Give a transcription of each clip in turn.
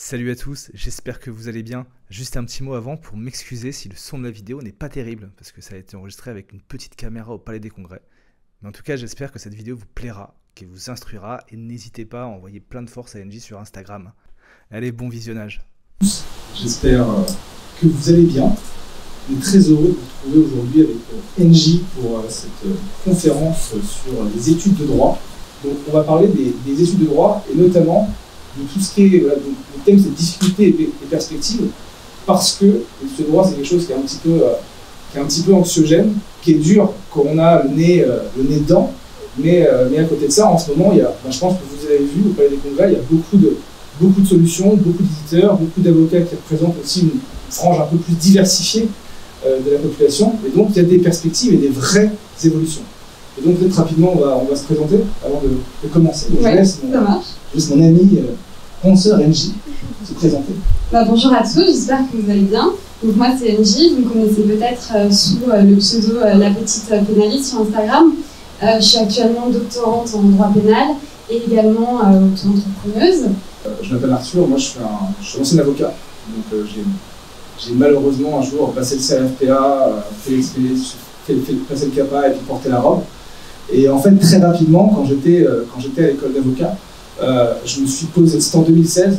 Salut à tous, j'espère que vous allez bien. Juste un petit mot avant pour m'excuser si le son de la vidéo n'est pas terrible, parce que ça a été enregistré avec une petite caméra au Palais des Congrès. Mais en tout cas, j'espère que cette vidéo vous plaira, qu'elle vous instruira, et n'hésitez pas à envoyer plein de force à NJ sur Instagram. Allez, bon visionnage. J'espère que vous allez bien. On est très heureux de vous retrouver aujourd'hui avec NJ pour cette conférence sur les études de droit. Donc on va parler des études de droit et notamment de tout ce qui est, voilà, donc, le thème c'est difficultés et perspectives, parce que les études de droit c'est quelque chose qui est un petit peu anxiogène, qui est dur quand on a le nez dedans, mais à côté de ça, en ce moment, je pense que vous avez vu au Palais des Congrès, il y a beaucoup de solutions, beaucoup d'éditeurs, beaucoup d'avocats qui représentent aussi une frange un peu plus diversifiée de la population, et donc il y a des perspectives et des vraies évolutions. Et donc peut-être rapidement on va se présenter avant de commencer. Donc, ouais, ça marche. Je laisse mon ami consoeur NJ se présenter. Bonjour à tous, j'espère que vous allez bien. Donc moi c'est NJ, vous me connaissez peut-être sous le pseudo La Petite Pénaliste sur Instagram. Je suis actuellement doctorante en droit pénal et également auto-entrepreneuse. Je m'appelle Arthur, moi je suis ancien avocat. Donc j'ai malheureusement un jour passé le CRFPA, passé le CAPA et puis porté la robe. Et en fait très rapidement, quand j'étais à l'école d'avocat, je me suis posé, c'était en 2016-2015,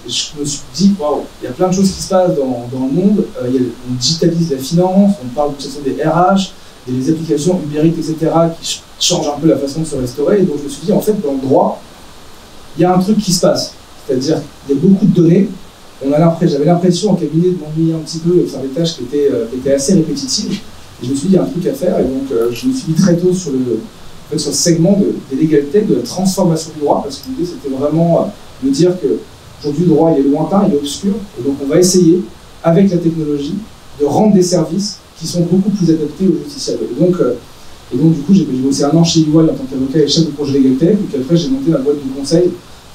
et je me suis dit, waouh, il y a plein de choses qui se passent dans le monde, on digitalise la finance, on parle de toute façon des RH, des applications numériques, etc., qui changent un peu la façon de se restaurer, et donc je me suis dit, en fait, dans le droit, il y a un truc qui se passe, c'est-à-dire qu'il y a beaucoup de données, j'avais l'impression en cabinet de m'ennuyer un petit peu et de faire des tâches qui étaient assez répétitives, et je me suis dit, il y a un truc à faire, et donc je me suis mis très tôt sur le segment des legal tech, de la transformation du droit, parce que l'idée c'était vraiment de dire qu'aujourd'hui le droit il est lointain, il est obscur, et donc on va essayer, avec la technologie, de rendre des services qui sont beaucoup plus adaptés aux justiciables. Et donc du coup j'ai bossé un an chez EY en tant qu'avocat et chef de projet legal tech, et puis après j'ai monté ma boîte de conseil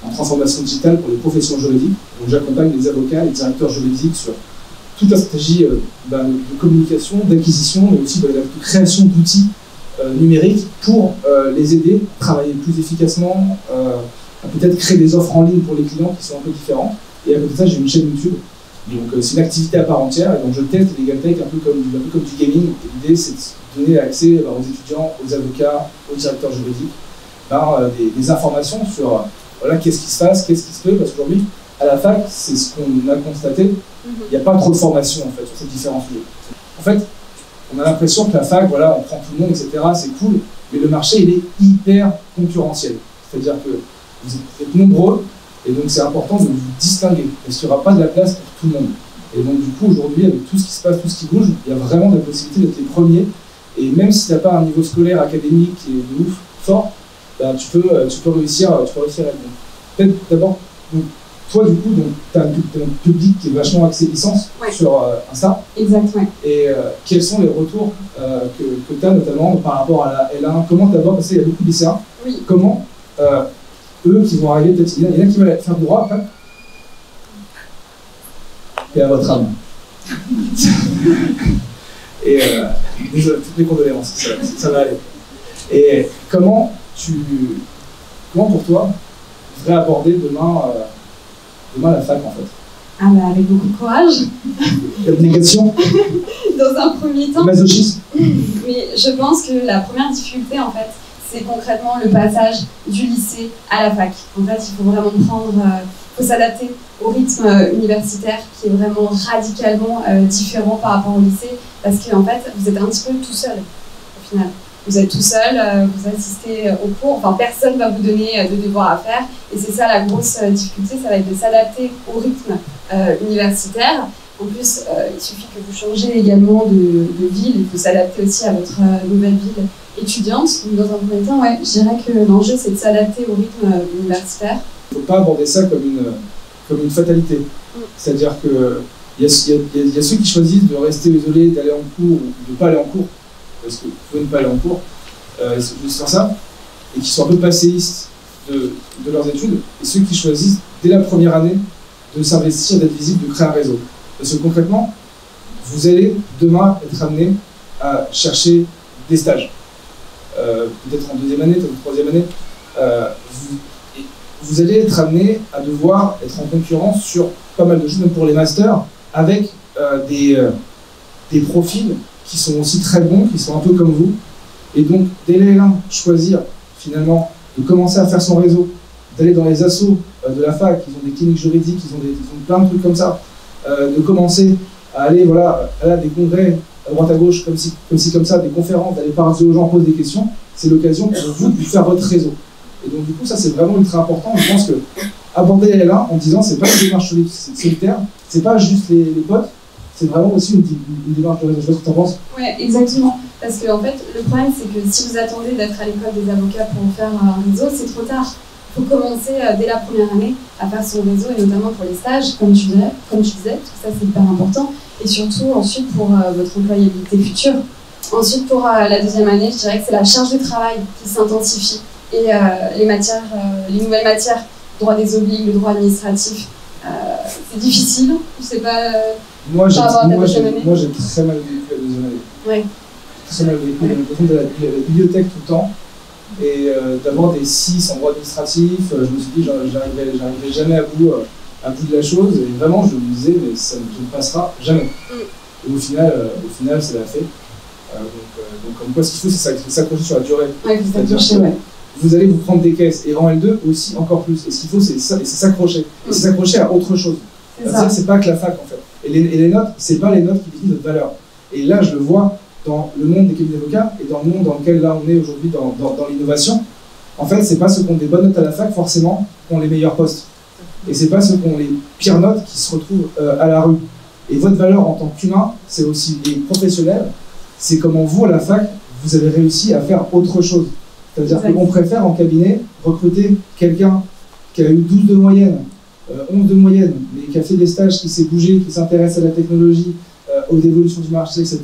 en transformation digitale pour les professions juridiques. Donc j'accompagne les avocats, les directeurs juridiques sur toute la stratégie de communication, d'acquisition, mais aussi de la création d'outils numériques pour les aider à travailler plus efficacement, à peut-être créer des offres en ligne pour les clients qui sont un peu différentes. Et à côté de ça, j'ai une chaîne YouTube. Donc c'est une activité à part entière, et donc je teste les legal tech un peu comme du gaming. L'idée c'est de donner accès aux étudiants, aux avocats, aux directeurs juridiques, des informations sur voilà, qu'est-ce qui se passe, qu'est-ce qui se fait, parce qu'aujourd'hui, à la fac, c'est ce qu'on a constaté, il n'y a pas trop de formation en fait sur ces différents sujets. En fait, on a l'impression que la fac, voilà, on prend tout le monde, etc., c'est cool, mais le marché, il est hyper concurrentiel. C'est-à-dire que vous êtes nombreux, et donc c'est important de vous distinguer, parce qu'il n'y aura pas de la place pour tout le monde. Et donc du coup, aujourd'hui, avec tout ce qui se passe, tout ce qui bouge, il y a vraiment la possibilité d'être les premiers, et même si tu n'as pas un niveau scolaire, académique qui est de ouf, fort, bah, tu peux réussir à être bon. Peut-être d'abord, toi, du coup, tu as un public qui est vachement axé licence sur Insta. Exactement. Et quels sont les retours que tu as notamment par rapport à la L1? Comment d'abord, parce qu'il y a beaucoup de lycéens, comment eux qui vont arriver, peut-être il y en a qui veulent faire du droit après? Et à votre âme. Et désolé, toutes mes condoléances, ça va aller. Et comment pour toi, tu voudrais aborder demain la fac en fait? Ah bah avec beaucoup de courage. L'abnégation. Dans un premier temps. Masochisme. Mais je pense que la première difficulté en fait, c'est concrètement le passage du lycée à la fac. En fait, il faut vraiment faut s'adapter au rythme universitaire qui est vraiment radicalement différent par rapport au lycée, parce qu'en fait, vous êtes un petit peu tout seul au final. Vous êtes tout seul, vous assistez aux cours, enfin personne ne va vous donner de devoirs à faire, et c'est ça la grosse difficulté, ça va être de s'adapter au rythme universitaire. En plus, il suffit que vous changez également de ville, il faut s'adapter aussi à votre nouvelle ville étudiante. Donc dans un premier temps, ouais, je dirais que l'enjeu c'est de s'adapter au rythme universitaire. Il ne faut pas aborder ça comme une fatalité. C'est-à-dire qu'il y a ceux qui choisissent de rester isolés, d'aller en cours ou de ne pas aller en cours, parce que vous pouvez ne pas aller en cours, juste faire ça, et qui sont un peu passéistes de leurs études, et ceux qui choisissent dès la première année de s'investir, d'être visible, de créer un réseau. Parce que concrètement, vous allez demain être amené à chercher des stages. Peut-être en deuxième année, peut-être en troisième année. vous allez être amené à devoir être en concurrence sur pas mal de choses, même pour les masters, avec des profils qui sont aussi très bons, qui sont un peu comme vous. Et donc, dès les 1, choisir finalement de commencer à faire son réseau, d'aller dans les assos de la fac, ils ont des cliniques juridiques, ils ont plein de trucs comme ça, de commencer à aller voilà, à des congrès à droite à gauche, comme ça, des conférences, d'aller parler aux gens, poser des questions, c'est l'occasion pour vous de faire votre réseau. Et donc du coup, ça c'est vraiment ultra important. Je pense que aborder les L1 en disant c'est pas une démarche solitaire, c'est pas juste les potes, c'est vraiment aussi une démarche de réseau. Je sais pas ce que tu en penses. Oui, exactement. Parce que en fait, le problème c'est que si vous attendez d'être à l'école des avocats pour faire un réseau, c'est trop tard. Il faut commencer dès la première année à faire son réseau, et notamment pour les stages, comme tu disais, parce que ça c'est hyper important. Et surtout ensuite pour votre employabilité future. Ensuite pour la deuxième année, je dirais que c'est la charge de travail qui s'intensifie. Et les nouvelles matières, droit des obligues, le droit administratif, c'est difficile. Je sais pas. Moi j'ai très mal vécu la deuxième année. Ouais. Très mal vécu. J'ai l'impression d'aller à la bibliothèque tout le temps et d'avoir des 6 en droit administratif. Je me suis dit j'arriverai jamais à bout de la chose, et vraiment je me disais mais ça ne passera jamais. Et au final ça l'a fait. Donc comme quoi ce qu'il faut c'est s'accrocher sur la durée. Ouais, vous allez vous prendre des caisses, et en L2 aussi encore plus. Et ce qu'il faut c'est s'accrocher. Et c'est s'accrocher à autre chose. C'est-à-dire c'est pas que la fac en fait. Et les notes, c'est pas les notes qui définissent notre valeur. Et là je le vois dans le monde des cabinets d'avocats et dans le monde dans lequel là on est aujourd'hui dans l'innovation. En fait c'est pas ceux qui ont des bonnes notes à la fac forcément qui ont les meilleurs postes. Et c'est pas ceux qui ont les pires notes qui se retrouvent à la rue. Et votre valeur en tant qu'humain, c'est aussi, et professionnel, c'est comment vous, à la fac, vous avez réussi à faire autre chose. C'est-à-dire qu'on préfère en cabinet recruter quelqu'un qui a eu 12 de moyenne, 11 de moyenne, mais qui a fait des stages, qui s'est bougé, qui s'intéresse à la technologie, aux évolutions du marché, etc.,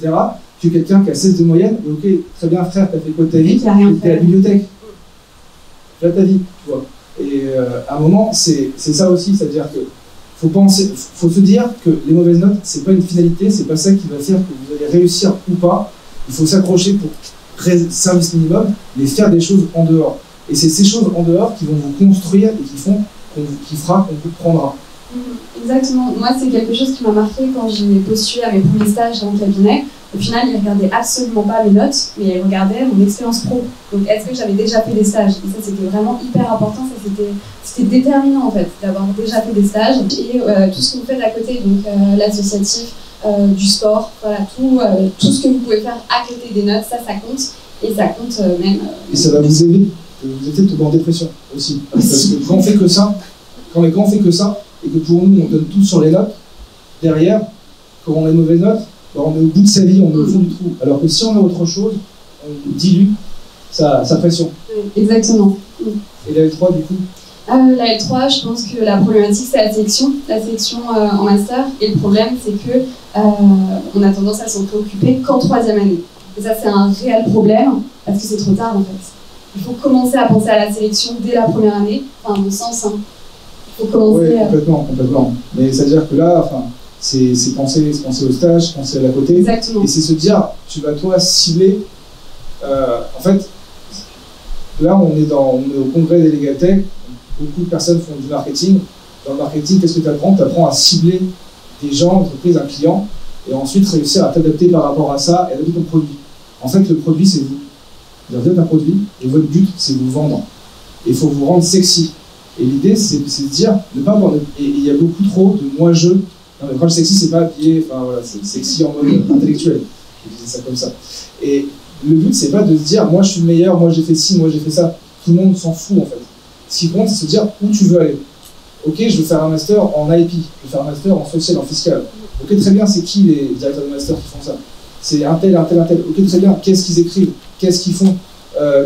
que quelqu'un qui a 16 de moyenne, et ok, très bien frère, t'as fait quoi de ta vie? T'es à la bibliothèque. Tu as ta vie, tu vois. Et à un moment, c'est ça aussi, c'est-à-dire que faut se dire que les mauvaises notes, c'est pas une finalité, c'est pas ça qui va faire que vous allez réussir ou pas. Il faut s'accrocher pour service minimum, mais faire des choses en dehors. Et c'est ces choses en dehors qui vont vous construire et qui fera qu'on vous prendra. Exactement. Moi, c'est quelque chose qui m'a marqué quand j'ai postulé à mes premiers stages dans le cabinet. Au final, ils ne regardaient absolument pas mes notes, mais ils regardaient mon expérience pro. Donc, est-ce que j'avais déjà fait des stages? Et ça, c'était vraiment hyper important. C'était déterminant, en fait, d'avoir déjà fait des stages. Et tout ce que vous faites à côté, donc l'associatif, du sport, voilà, tout ce que vous pouvez faire à côté des notes, ça compte. Et ça compte même... et ça va vous aider. Vous êtes peut-être en dépression aussi. Parce que quand on fait que ça, et que pour nous, on donne tout sur les notes, derrière, quand on a une mauvaise note, on est au bout de sa vie, on est au fond du trou. Alors que si on a autre chose, on dilue sa pression. Exactement. Et la L3, du coup La L3, je pense que la problématique, c'est la sélection en master. Et le problème, c'est que on a tendance à s'en préoccuper qu'en 3e année. Et ça, c'est un réel problème, parce que c'est trop tard, en fait. Il faut commencer à penser à la sélection dès la première année, enfin, à mon sens. Hein. Il faut commencer... Oui, complètement. Mais c'est-à-dire que là, enfin... C'est penser au stage, penser à la côté. Exactement. Et c'est se dire, tu vas toi cibler. En fait, là on est au congrès des Legal Tech, beaucoup de personnes font du marketing. Dans le marketing, qu'est-ce que tu apprends? Tu apprends à cibler des gens, entreprises, un client, et ensuite réussir à t'adapter par rapport à ça et adapter ton produit. En fait, le produit, c'est vous. Vous êtes un produit, et votre but, c'est vous vendre. Et il faut vous rendre sexy. Et l'idée, c'est de dire, ne pas avoir. Et il y a beaucoup trop de moi-je. Quand le sexy, c'est pas habillé, enfin voilà, c'est sexy en mode intellectuel. Je disais ça comme ça. Et le but, c'est pas de se dire, moi je suis le meilleur, moi j'ai fait ci, moi j'ai fait ça. Tout le monde s'en fout en fait. Ce qui compte, c'est se dire où tu veux aller. Ok, je veux faire un master en IP, je veux faire un master en social, en fiscal. Ok, très bien, c'est qui les directeurs de master qui font ça? C'est un tel. Ok, très bien, qu'est-ce qu'ils écrivent? Qu'est-ce qu'ils font?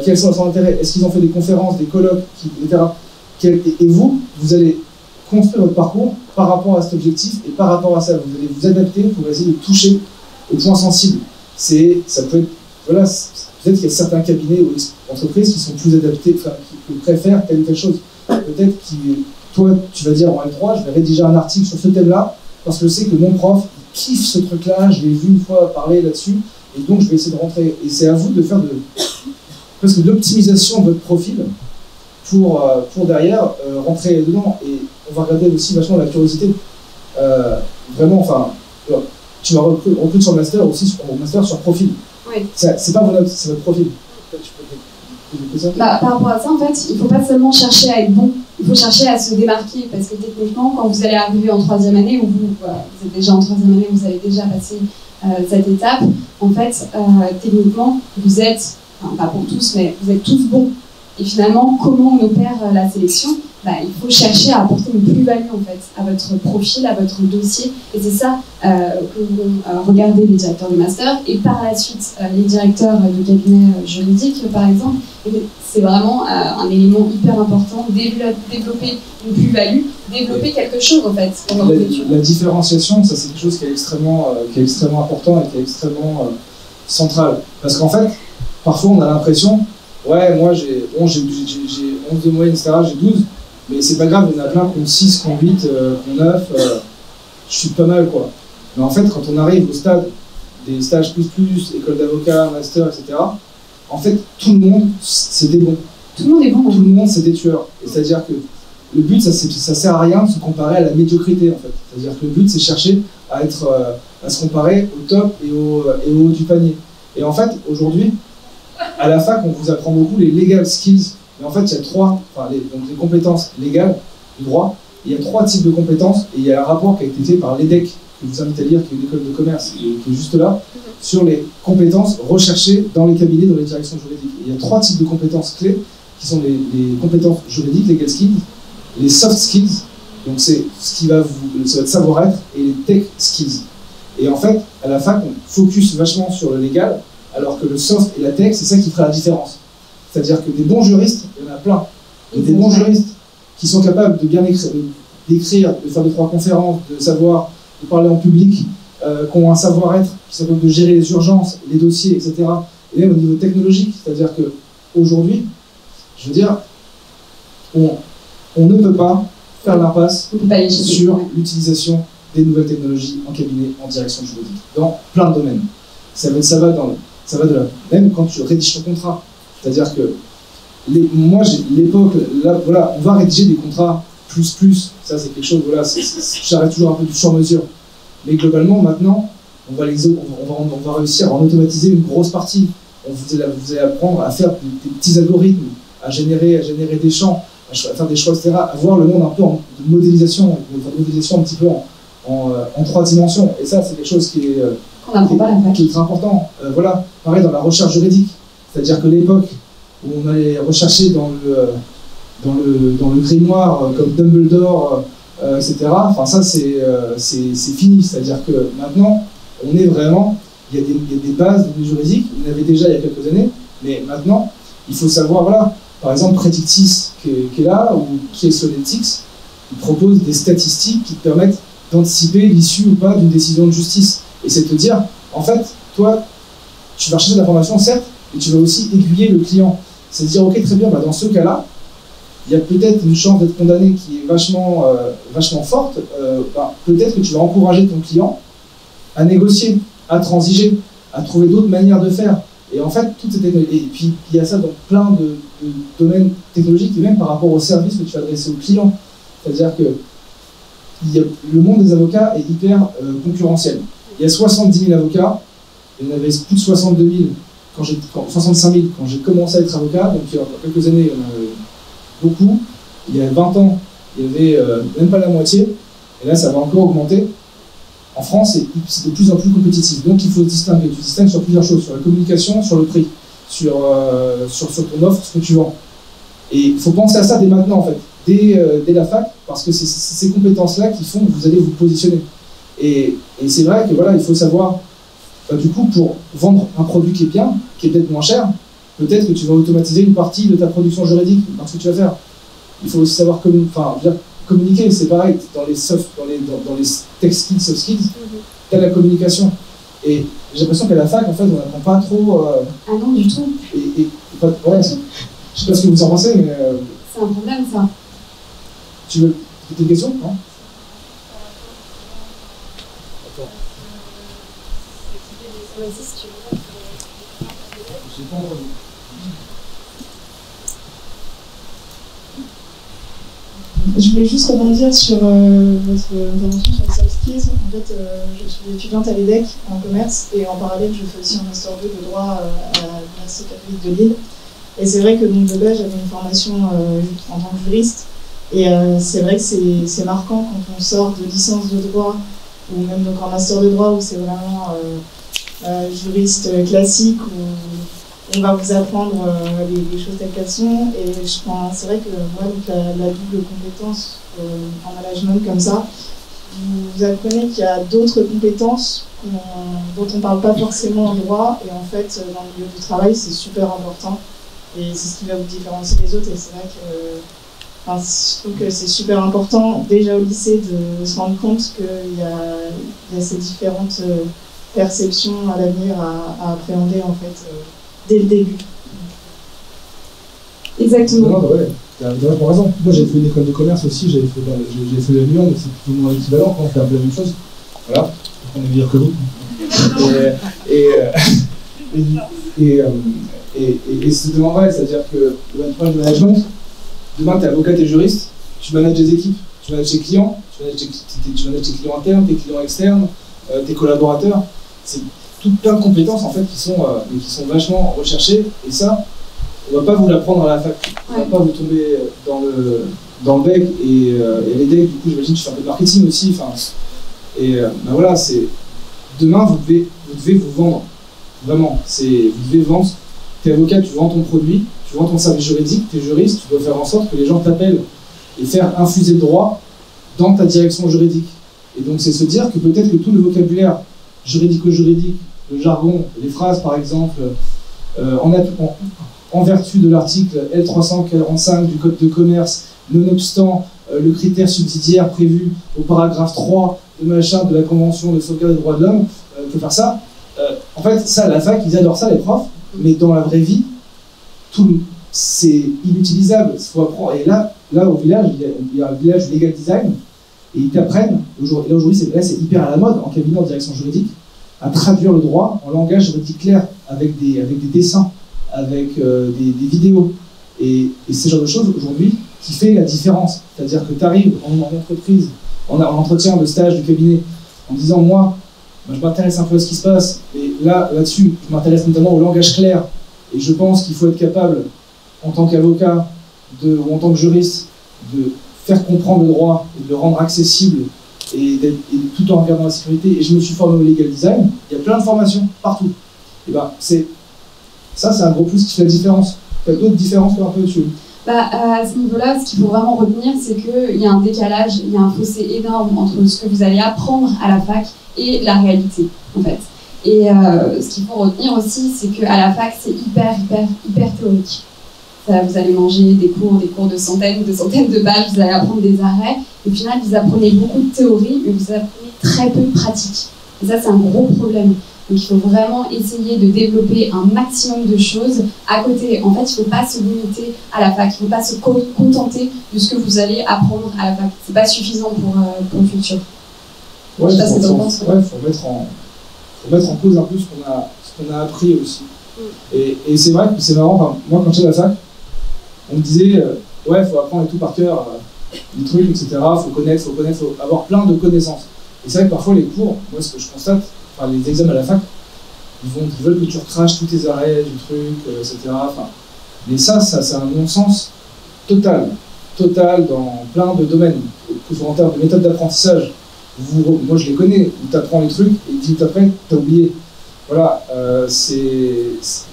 Quels sont leurs intérêts? Est-ce qu'ils ont fait des conférences, des colloques, etc. Et vous allez construire votre parcours par rapport à cet objectif et par rapport à ça. Vous allez vous adapter pour essayer de toucher aux points sensibles. Ça peut être, voilà, peut-être qu'il y a certains cabinets ou entreprises qui sont plus adaptés, enfin, qui préfèrent telle ou telle chose. Peut-être que toi, tu vas dire en L3, je vais rédiger un article sur ce thème-là, parce que je sais que mon prof il kiffe ce truc-là, je l'ai vu une fois parler là-dessus, et donc je vais essayer de rentrer. Et c'est à vous de faire presque de l'optimisation de votre profil pour derrière rentrer dedans. Et on va regarder aussi vachement la curiosité. Vraiment, enfin, tu vas recruter sur le master aussi, au master sur profil. Oui. C'est pas vos notes, c'est votre profil. Par rapport à ça, en fait, il ne faut pas seulement chercher à être bon, il faut chercher à se démarquer, parce que techniquement, quand vous allez arriver en 3e année, ou vous êtes déjà en 3e année, vous avez déjà passé cette étape, en fait, techniquement, vous êtes, enfin, pas pour tous, mais vous êtes tous bons. Et finalement, comment on opère la sélection? Il faut chercher à apporter une plus-value en fait, à votre profil, à votre dossier. Et c'est ça que vont regarder les directeurs de master et par la suite les directeurs de cabinet juridiques, par exemple. C'est vraiment un élément hyper important, développer une plus-value, développer quelque chose en fait pendant vos études. La différenciation, ça c'est quelque chose qui est extrêmement important et qui est extrêmement central. Parce qu'en fait, parfois on a l'impression, ouais, moi j'ai 11 de moyenne, etc., j'ai 12. Mais c'est pas grave, il y en a plein qui ont 6, qui ont 8, qui ont 9, je suis pas mal quoi. Mais en fait, quand on arrive au stade des stages plus, école d'avocat, master, etc., en fait, tout le monde, c'est des bons. Tout le monde est bon. Tout le monde, c'est des tueurs. C'est-à-dire que le but, ça sert à rien de se comparer à la médiocrité en fait. C'est-à-dire que le but, c'est chercher à se comparer au top et au haut du panier. Et en fait, aujourd'hui, à la fac, on vous apprend beaucoup les legal skills. Mais en fait, il y a les compétences légales du droit. Il y a 3 types de compétences et il y a un rapport qui a été fait par l'EDEC, que je vous invite à lire, qui est une école de commerce, qui est juste là, sur les compétences recherchées dans les cabinets, dans les directions juridiques. Et il y a 3 types de compétences clés, qui sont les compétences juridiques, legal skills, les soft skills, donc c'est votre savoir-être, et les tech skills. Et en fait, à la fac, on focus vachement sur le légal, alors que le soft et la tech, c'est ça qui fera la différence. C'est-à-dire que des bons juristes, il y en a plein. Et des bons juristes qui sont capables de bien d'écrire, de faire 2-3 conférences, de parler en public, qui ont un savoir-être, qui sont capables de gérer les urgences, les dossiers, etc. Et même au niveau technologique, c'est-à-dire qu'aujourd'hui, je veux dire, on ne peut pas faire l'impasse sur l'utilisation des nouvelles technologies en cabinet, en direction juridique, dans plein de domaines. Ça va de la... Même quand tu rédiges ton contrat. C'est-à-dire que moi, j'ai l'époque, là, voilà, on va rédiger des contrats plus, ça c'est quelque chose, voilà, j'arrête toujours un peu du sur-mesure. Mais globalement, maintenant, on va réussir à en automatiser une grosse partie. Vous allez apprendre à faire des petits algorithmes, à générer des champs, à faire des choix, etc., à voir le monde un peu de modélisation un petit peu en 3 dimensions. Et ça, c'est quelque chose qui est très important. Voilà, pareil dans la recherche juridique. C'est-à-dire que l'époque où on allait rechercher dans le grimoire comme Dumbledore, etc., enfin ça c'est fini. C'est-à-dire que maintenant, on est vraiment, il y a des bases de juridiques, il y en avait déjà il y a quelques années, mais maintenant, il faut savoir, voilà, par exemple Predictis qui est là, ou qui est Sonetics, il propose des statistiques qui te permettent d'anticiper l'issue ou pas d'une décision de justice. Et c'est de te dire, en fait, toi, tu vas chercher de l'information, certes, et tu vas aussi aiguiller le client. C'est de dire, ok, très bien, dans ce cas-là, il y a peut-être une chance d'être condamné qui est vachement forte. Peut-être que tu vas encourager ton client à négocier, à transiger, à trouver d'autres manières de faire. Et en fait, toutes ces technologies. Et puis, il y a ça dans plein de domaines technologiques, et même par rapport au service que tu vas adresser au client. C'est-à-dire que le monde des avocats est hyper concurrentiel. Il y a 70 000 avocats, il y en avait plus de 62 000. 65 000 quand j'ai commencé à être avocat, donc il y a quelques années, il y en avait beaucoup. Il y a 20 ans, il y avait même pas la moitié, et là ça va encore augmenter. En France, c'est de plus en plus compétitif, donc il faut se distinguer. Tu distingues sur plusieurs choses, sur la communication, sur le prix, sur ton offre, ce que tu vends. Et il faut penser à ça dès maintenant, en fait, dès la fac, parce que c'est ces compétences-là qui font que vous allez vous positionner. Et c'est vrai que voilà, il faut savoir. Du coup, pour vendre un produit qui est bien, qui est peut-être moins cher, peut-être que tu vas automatiser une partie de ta production juridique, parce que tu vas faire. Il faut aussi savoir communiquer, c'est pareil, dans les tech skills, soft skills, tu as la communication. Et j'ai l'impression qu'à la fac, en fait, on n'apprend pas trop... Ah non, du tout. Ouais, je sais pas ce que vous en pensez, mais... C'est un problème, ça. Tu veux poser une question, non? Vas-y, si tu veux. J'ai pas entendu. Je voulais juste rebondir sur votre intervention sur les soft skills. En fait, je suis étudiante à l'EDEC en commerce et en parallèle, je fais aussi un master 2 de droit à l'Université catholique de Lille. Et c'est vrai que donc, de base, j'avais une formation en tant que juriste. Et c'est vrai que c'est marquant quand on sort de licence de droit ou même donc en master de droit où c'est vraiment juriste classique où on va vous apprendre les choses telles qu'elles sont. Et c'est vrai que moi, donc, la double compétence en management comme ça, vous apprenez qu'il y a d'autres compétences dont on ne parle pas forcément en droit. Et en fait, dans le milieu du travail, c'est super important. Et c'est ce qui va vous différencier des autres. Et c'est vrai que je trouve que c'est super important, déjà au lycée, de se rendre compte qu'il y a ces différentes perceptions à l'avenir à appréhender, en fait, dès le début. Exactement. Non, ouais, t'as vraiment raison. Moi, j'ai fait une école de commerce aussi, j'ai fait le Lyon, mais c'est plus ou moins équivalent quand on fait un peu la même chose. Voilà, on est meilleur que vous. Et c'est tellement vrai, c'est-à-dire que le point de management, demain, tu es avocat, tu es juriste, tu manages des équipes, tu manages tes clients, tu manages tes clients internes, tes clients externes, tes collaborateurs. C'est tout plein de compétences en fait qui sont vachement recherchées. Et ça, on ne va pas vous l'apprendre à la fac. On ne va pas vous tomber dans le bec. Et les decks, du coup, j'imagine que tu fais un peu de marketing aussi. Ben voilà, demain, vous devez vous vendre. Vraiment, vous devez vendre. Tu es avocat, tu vends ton produit, tu vends ton service juridique, tu es juriste, tu dois faire en sorte que les gens t'appellent et faire infuser le droit dans ta direction juridique. Et donc c'est se dire que peut-être que tout le vocabulaire juridico-juridique, le jargon, les phrases par exemple, en vertu de l'article L345 du Code de commerce, nonobstant le critère subsidiaire prévu au paragraphe 3 de la Convention de sauvegarde des droits de l'homme, peut faire ça. En fait, ça, à la fac, ils adorent ça, les profs, mais dans la vraie vie, c'est inutilisable. Faut apprendre. Et là, au village, il y a un village legal design, et ils t'apprennent, aujourd'hui, c'est hyper à la mode, en cabinet en direction juridique, à traduire le droit en langage juridique clair, avec des dessins, avec des vidéos. Et c'est ce genre de choses, aujourd'hui, qui fait la différence. C'est-à-dire que tu arrives en entreprise, en entretien de stage du cabinet, en disant, moi, je m'intéresse un peu à ce qui se passe, et là-dessus, je m'intéresse notamment au langage clair, et je pense qu'il faut être capable, en tant qu'avocat ou en tant que juriste, de faire comprendre le droit et de le rendre accessible, et tout en regardant la sécurité. Et je me suis formé au legal design, il y a plein de formations partout. Et ben, c'est un gros plus qui fait la différence. Tu as d'autres différences un peu dessus? À ce niveau-là, ce qu'il faut vraiment retenir, c'est qu'il y a un décalage, il y a un fossé énorme entre ce que vous allez apprendre à la fac et la réalité, en fait. Et ce qu'il faut retenir aussi, c'est qu'à la fac, c'est hyper théorique. Vous allez manger des cours de centaines de pages, vous allez apprendre des arrêts. Au final, vous apprenez beaucoup de théorie, mais vous apprenez très peu de pratique. Et ça, c'est un gros problème. Donc il faut vraiment essayer de développer un maximum de choses à côté. En fait, il ne faut pas se limiter à la fac, il ne faut pas se contenter de ce que vous allez apprendre à la fac. Ce n'est pas suffisant pour le futur. Ouais, il faut mettre en cause un peu ce qu'on a appris aussi. Et c'est vrai que c'est marrant, moi quand j'étais à la fac, on me disait ouais, il faut apprendre et tout par cœur, des trucs, etc. Il faut connaître, faut avoir plein de connaissances. Et c'est vrai que parfois les cours, moi ce que je constate, enfin, les examens à la fac, ils veulent que tu recraches tous tes arrêts du truc, etc. Enfin, mais ça c'est un non-sens total dans plein de domaines, que ce soit en termes de méthode d'apprentissage. Moi je les connais, où tu apprends les trucs et 10 minutes après, tu as oublié. Voilà,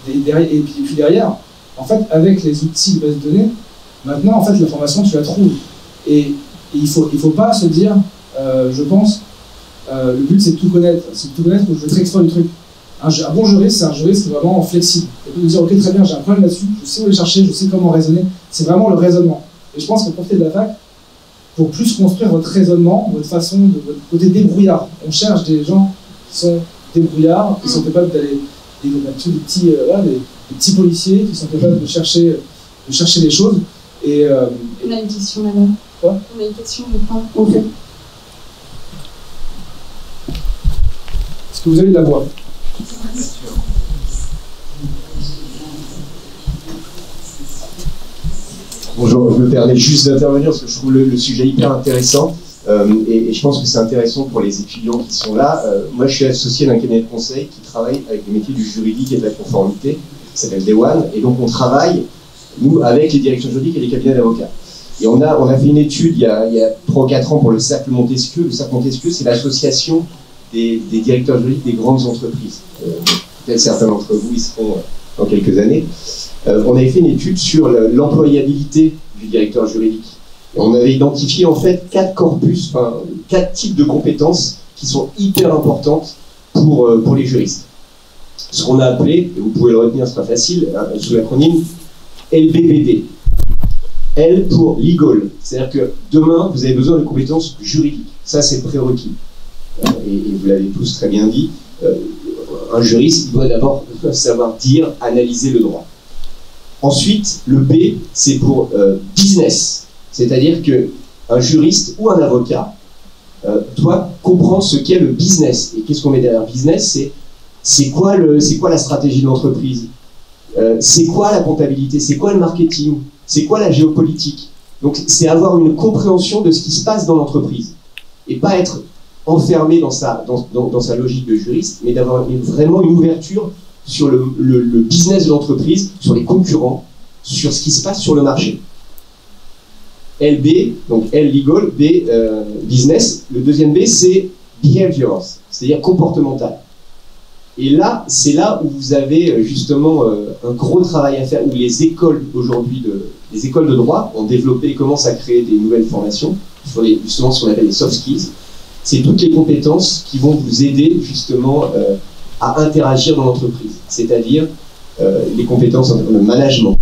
et puis derrière, en fait, avec les outils de base de données, maintenant, en fait, l'information, tu la trouves. Et il faut pas se dire, je pense, le but c'est de tout connaître. C'est de tout connaître où je vais très extraire du truc. Un bon juriste, c'est un juriste qui est vraiment flexible. Il peut dire, ok, très bien, j'ai un problème là-dessus, je sais où aller chercher, je sais comment raisonner. C'est vraiment le raisonnement. Et je pense que profiter de la fac, pour plus construire votre raisonnement, votre façon, votre côté débrouillard. On cherche des gens qui sont débrouillards, qui sont capables d'aller des petits policiers, qui sont capables de chercher les choses. Et, on a une question là-bas. Quoi? On a une question, je crois. Ok. Est-ce que vous avez de la voix? Bonjour, je me permets juste d'intervenir parce que je trouve le sujet hyper intéressant et je pense que c'est intéressant pour les étudiants qui sont là. Moi, je suis associé d'un cabinet de conseil qui travaille avec le métier du juridique et de la conformité, qui s'appelle Day One, et donc on travaille, nous, avec les directions juridiques et les cabinets d'avocats. Et on a fait une étude il y a 3 ou 4 ans pour le Cercle Montesquieu. Le Cercle Montesquieu, c'est l'association des directeurs juridiques des grandes entreprises. Peut-être certains d'entre vous y seront dans quelques années. On avait fait une étude sur l'employabilité du directeur juridique. Et on avait identifié en fait 4 corpus, enfin 4 types de compétences qui sont hyper importantes pour les juristes. Ce qu'on a appelé, et vous pouvez le retenir, c'est pas facile, sous l'acronyme LBBD. L pour legal, c'est-à-dire que demain vous avez besoin de compétences juridiques. Ça c'est prérequis. Et vous l'avez tous très bien dit, un juriste il doit d'abord savoir dire, analyser le droit. Ensuite, le B, c'est pour business, c'est-à-dire qu'un juriste ou un avocat doit comprendre ce qu'est le business. Et qu'est-ce qu'on met derrière business? C'est quoi la stratégie de l'entreprise? C'est quoi la comptabilité? C'est quoi le marketing? C'est quoi la géopolitique? Donc c'est avoir une compréhension de ce qui se passe dans l'entreprise. Et pas être enfermé dans sa logique de juriste, mais d'avoir vraiment une ouverture sur le business de l'entreprise, sur les concurrents, sur ce qui se passe sur le marché. LB, donc L legal, B business. Le deuxième B, c'est behaviors, c'est-à-dire comportemental. Et là, c'est là où vous avez justement un gros travail à faire, où les écoles aujourd'hui, les écoles de droit ont développé et commencent à créer des nouvelles formations sur justement ce qu'on appelle les soft skills. C'est toutes les compétences qui vont vous aider justement à interagir dans l'entreprise, c'est-à-dire les compétences en termes de management,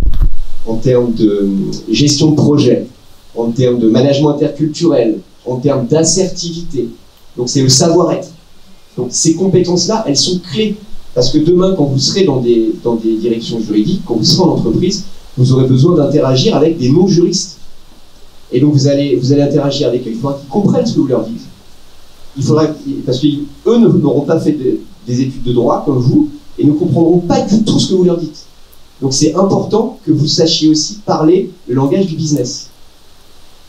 en termes de gestion de projet, en termes de management interculturel, en termes d'assertivité. Donc c'est le savoir-être. Donc ces compétences-là, elles sont clés. Parce que demain, quand vous serez dans des directions juridiques, quand vous serez en entreprise, vous aurez besoin d'interagir avec des non-juristes. Et donc vous allez interagir avec eux. Il faudra qu'ils comprennent ce que vous leur dites. Parce qu'eux n'auront pas fait des études de droit comme vous et ne comprendront pas du tout ce que vous leur dites. Donc c'est important que vous sachiez aussi parler le langage du business.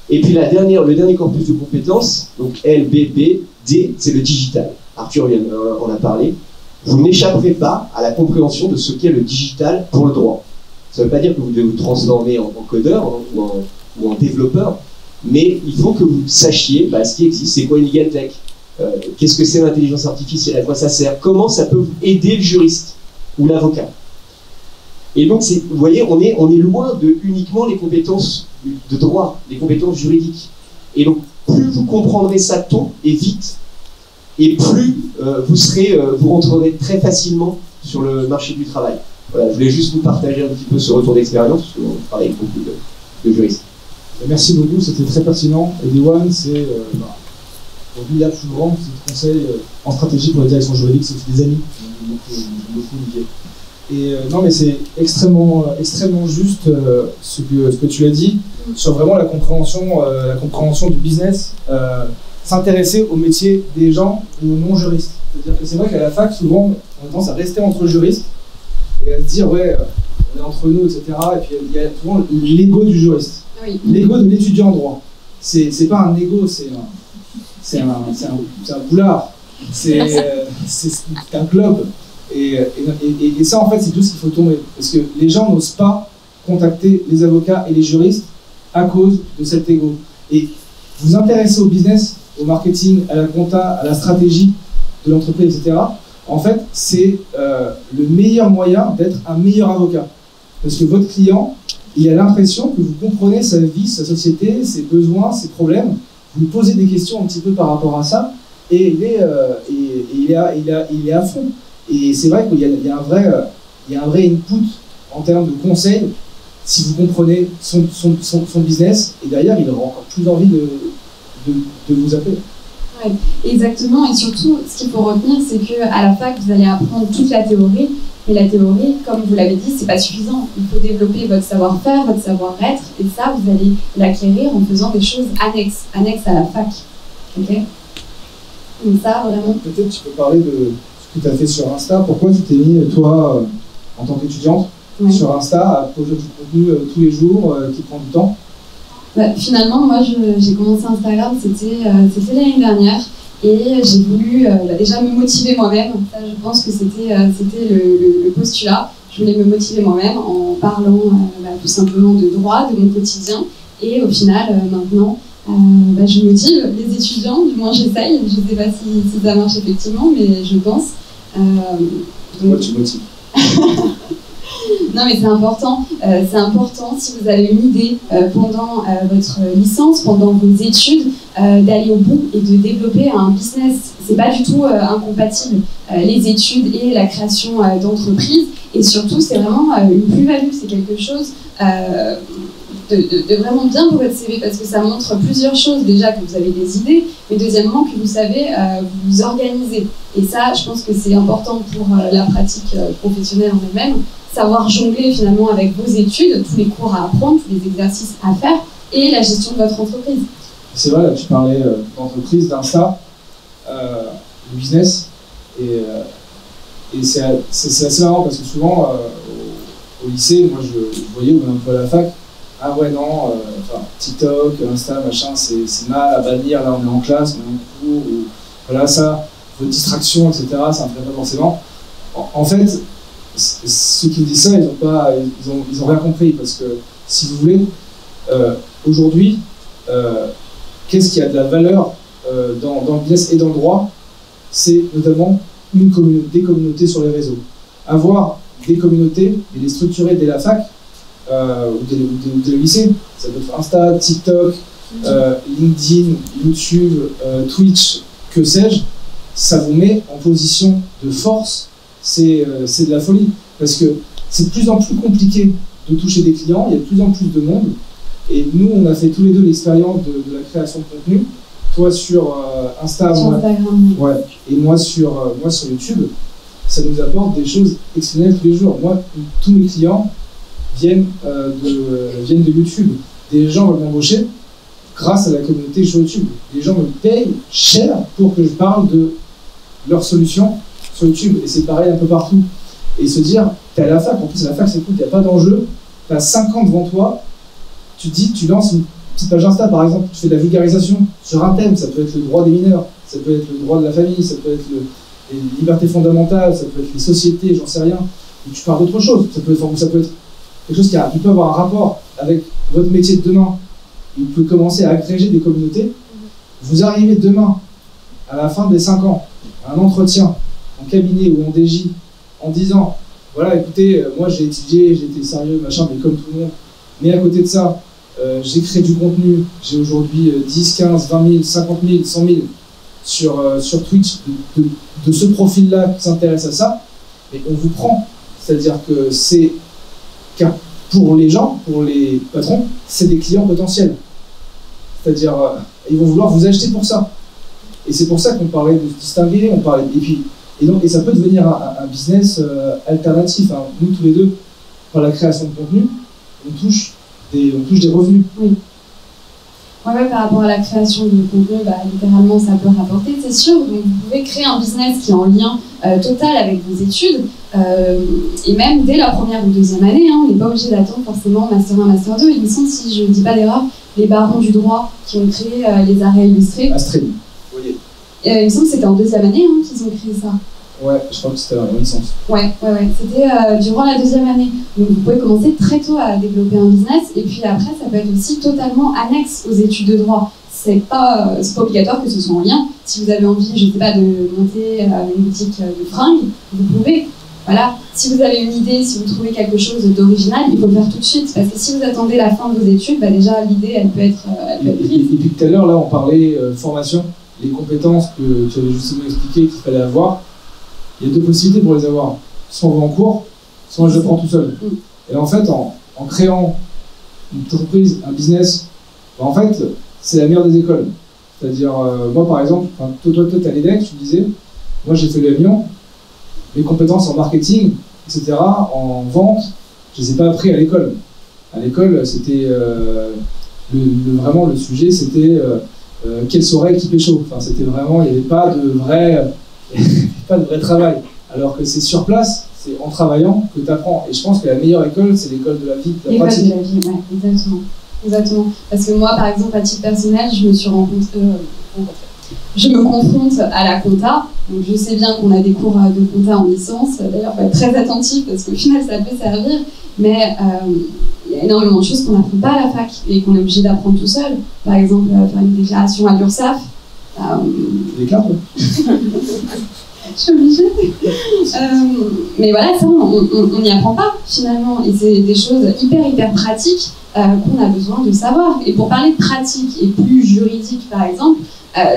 Et puis le dernier corpus de compétences, donc L, B, B, D, c'est le digital. Arthur en a parlé. Vous n'échapperez pas à la compréhension de ce qu'est le digital pour le droit. Ça ne veut pas dire que vous devez vous transformer en codeur ou en développeur, mais il faut que vous sachiez ce qui existe, c'est quoi une legal tech, qu'est-ce que c'est l'intelligence artificielle, à quoi ça sert, comment ça peut vous aider le juriste ou l'avocat. Et donc, vous voyez, on est loin de uniquement les compétences de droit, les compétences juridiques. Et donc, plus vous comprendrez ça tôt et vite, et plus vous rentrerez très facilement sur le marché du travail. Voilà, je voulais juste vous partager un petit peu ce retour d'expérience, parce qu'on travaille avec beaucoup de juristes. Merci beaucoup, c'était très pertinent. Et Day One, c'est aujourd'hui là, plus grand, c'est le conseil en stratégie pour la direction juridique, c'est des amis. J'aime beaucoup Olivier. Et non, mais c'est extrêmement juste ce que tu as dit sur vraiment la compréhension du business, s'intéresser au métier des gens et aux non-juristes. C'est-à-dire que c'est vrai qu'à la fac, souvent, on a tendance à rester entre juristes et à se dire, ouais, on est entre nous, etc. Et puis il y a souvent l'ego du juriste, oui. L'ego de l'étudiant en droit. C'est pas un ego, c'est un boulard, c'est un globe. Et ça, en fait, c'est tout ce qu'il faut tomber. Parce que les gens n'osent pas contacter les avocats et les juristes à cause de cet ego. Et vous intéressez au business, au marketing, à la compta, à la stratégie de l'entreprise, etc. En fait, c'est le meilleur moyen d'être un meilleur avocat. Parce que votre client, il a l'impression que vous comprenez sa vie, sa société, ses besoins, ses problèmes. Vous lui posez des questions un petit peu par rapport à ça, et il est à fond. Et c'est vrai qu'il y a un vrai input en termes de conseils si vous comprenez son business, et derrière il aura encore plus envie de vous appeler. Ouais, exactement, et surtout ce qu'il faut retenir, c'est qu'à la fac vous allez apprendre toute la théorie, mais la théorie, comme vous l'avez dit, c'est pas suffisant. Il faut développer votre savoir-faire, votre savoir-être, et ça vous allez l'acquérir en faisant des choses annexes à la fac. Ok? Donc ça vraiment. Peut-être tu peux parler de ce que tu as fait sur Insta. Pourquoi tu t'es mis, toi, en tant qu'étudiante, sur Insta, à poser du contenu tous les jours, qui prend du temps? Finalement, moi, j'ai commencé Instagram, c'était l'année dernière. Et j'ai voulu déjà me motiver moi-même. Ça, je pense que c'était le postulat. Je voulais me motiver moi-même en parlant tout simplement de droit, de mon quotidien. Et au final, maintenant, je motive les étudiants, du moins j'essaye. Je ne sais pas si ça marche effectivement, mais je pense. Moi, tu motives. Non, mais c'est important. C'est important, si vous avez une idée pendant votre licence, pendant vos études, d'aller au bout et de développer un business. C'est pas du tout incompatible, les études et la création d'entreprise. Et surtout, c'est vraiment une plus-value. C'est quelque chose de vraiment bien pour votre CV parce que ça montre plusieurs choses. Déjà que vous avez des idées, mais deuxièmement que vous savez vous organiser. Et ça, je pense que c'est important pour la pratique professionnelle en elle-même. Savoir jongler finalement avec vos études, tous les cours à apprendre, tous les exercices à faire et la gestion de votre entreprise. C'est vrai, là tu parlais d'entreprise, d'Insta, de business, et c'est assez marrant parce que souvent au lycée, moi je voyais, ou un peu à la fac, ah ouais non, TikTok, Insta, machin, c'est mal à bannir, là on est en classe, on est en cours, ou voilà ça, vos distractions, etc., ça ne fait pas forcément. En fait, ceux qui disent ça, ils ont rien compris parce que si vous voulez, aujourd'hui, qu'est-ce qui a de la valeur dans le business et dans le droit, c'est notamment des communautés sur les réseaux. Avoir des communautés et les structurer dès la fac ou dès le lycée, ça peut être Insta, TikTok, LinkedIn, YouTube, Twitch, que sais-je, ça vous met en position de force. C'est de la folie, parce que c'est de plus en plus compliqué de toucher des clients, il y a de plus en plus de monde, et nous on a fait tous les deux l'expérience de la création de contenu, toi sur Instagram, ouais, et moi sur YouTube, ça nous apporte des choses exceptionnelles tous les jours. Moi, tous mes clients viennent de YouTube, des gens veulent m'embaucher grâce à la communauté sur YouTube, les gens me payent cher pour que je parle de leurs solutions sur YouTube, et c'est pareil un peu partout. Et se dire, t'es à la fac, en plus à la fac c'est cool, t'as pas d'enjeu, t'as 5 ans devant toi, tu te dis, tu lances une petite page Insta par exemple, tu fais de la vulgarisation sur un thème, ça peut être le droit des mineurs, ça peut être le droit de la famille, ça peut être les libertés fondamentales, ça peut être les sociétés, j'en sais rien, ou tu parles d'autre chose, ça peut être quelque chose qui peut avoir un rapport avec votre métier de demain, vous pouvez commencer à agréger des communautés, vous arrivez demain, à la fin des 5 ans, à un entretien, en cabinet ou en DJ, en disant voilà, écoutez, moi j'ai étudié, j'ai été sérieux, machin, mais comme tout le monde, mais à côté de ça, j'ai créé du contenu, j'ai aujourd'hui 10, 15, 20 000, 50 000, 100 000 sur Twitch de ce profil-là qui s'intéresse à ça, et on vous prend. C'est-à-dire que car pour les gens, pour les patrons, c'est des clients potentiels. C'est-à-dire, ils vont vouloir vous acheter pour ça. Et c'est pour ça qu'on parlait de se distinguer, et ça peut devenir un business alternatif. Hein. Nous, tous les deux, par la création de contenu, on touche des revenus. Oui. Ouais, par rapport à la création de contenu, littéralement, ça peut rapporter, c'est sûr. Donc, vous pouvez créer un business qui est en lien total avec vos études, et même dès la première ou deuxième année. Hein, on n'est pas obligé d'attendre forcément Master 1, Master 2. Il me semble, si je ne dis pas d'erreur, les barons du droit qui ont créé les arrêts illustrés. Astrid, oui. Il me semble que c'était en deuxième année qu'ils ont créé ça. Ouais, je crois que c'était en licence. Ouais. C'était durant la deuxième année. Donc vous pouvez commencer très tôt à développer un business, et puis après, ça peut être aussi totalement annexe aux études de droit. C'est pas obligatoire que ce soit en lien. Si vous avez envie, je sais pas, de monter une boutique de fringues, vous pouvez. Voilà. Si vous avez une idée, si vous trouvez quelque chose d'original, il faut le faire tout de suite. Parce que si vous attendez la fin de vos études, déjà l'idée, elle peut être prise. Et puis tout à l'heure, là, on parlait formation, les compétences que tu avais justement expliqué qu'il fallait avoir. Il y a deux possibilités pour les avoir. Soit on va en cours, soit je le prends tout seul. Et en fait, en créant une entreprise, un business, en fait, c'est la meilleure des écoles. C'est-à-dire, moi par exemple, toi tu as l'EDEC, tu disais, moi j'ai fait le Lyon, mes compétences en marketing, etc., en vente, je ne les ai pas appris à l'école. À l'école, c'était vraiment le sujet, c'était quelle soirée qui pécho. Enfin, c'était vraiment, il n'y avait pas de vrai travail. Alors que c'est sur place, c'est en travaillant que tu apprends. Et je pense que la meilleure école, c'est l'école de la vie, de la pratique. L'école de la vie, ouais, exactement. Exactement. Parce que moi, par exemple, à titre personnel, je me confronte à la compta. Donc, je sais bien qu'on a des cours de compta en licence. D'ailleurs, il faut être très attentif parce qu'au final, ça peut servir. Mais il y a énormément de choses qu'on n'apprend pas à la fac et qu'on est obligé d'apprendre tout seul. Par exemple, faire une déclaration à l'URSSAF. Déclare, Je suis obligée. Mais voilà, ça, on n'y apprend pas finalement. Et c'est des choses hyper pratiques qu'on a besoin de savoir. Et pour parler de pratique et plus juridique, par exemple,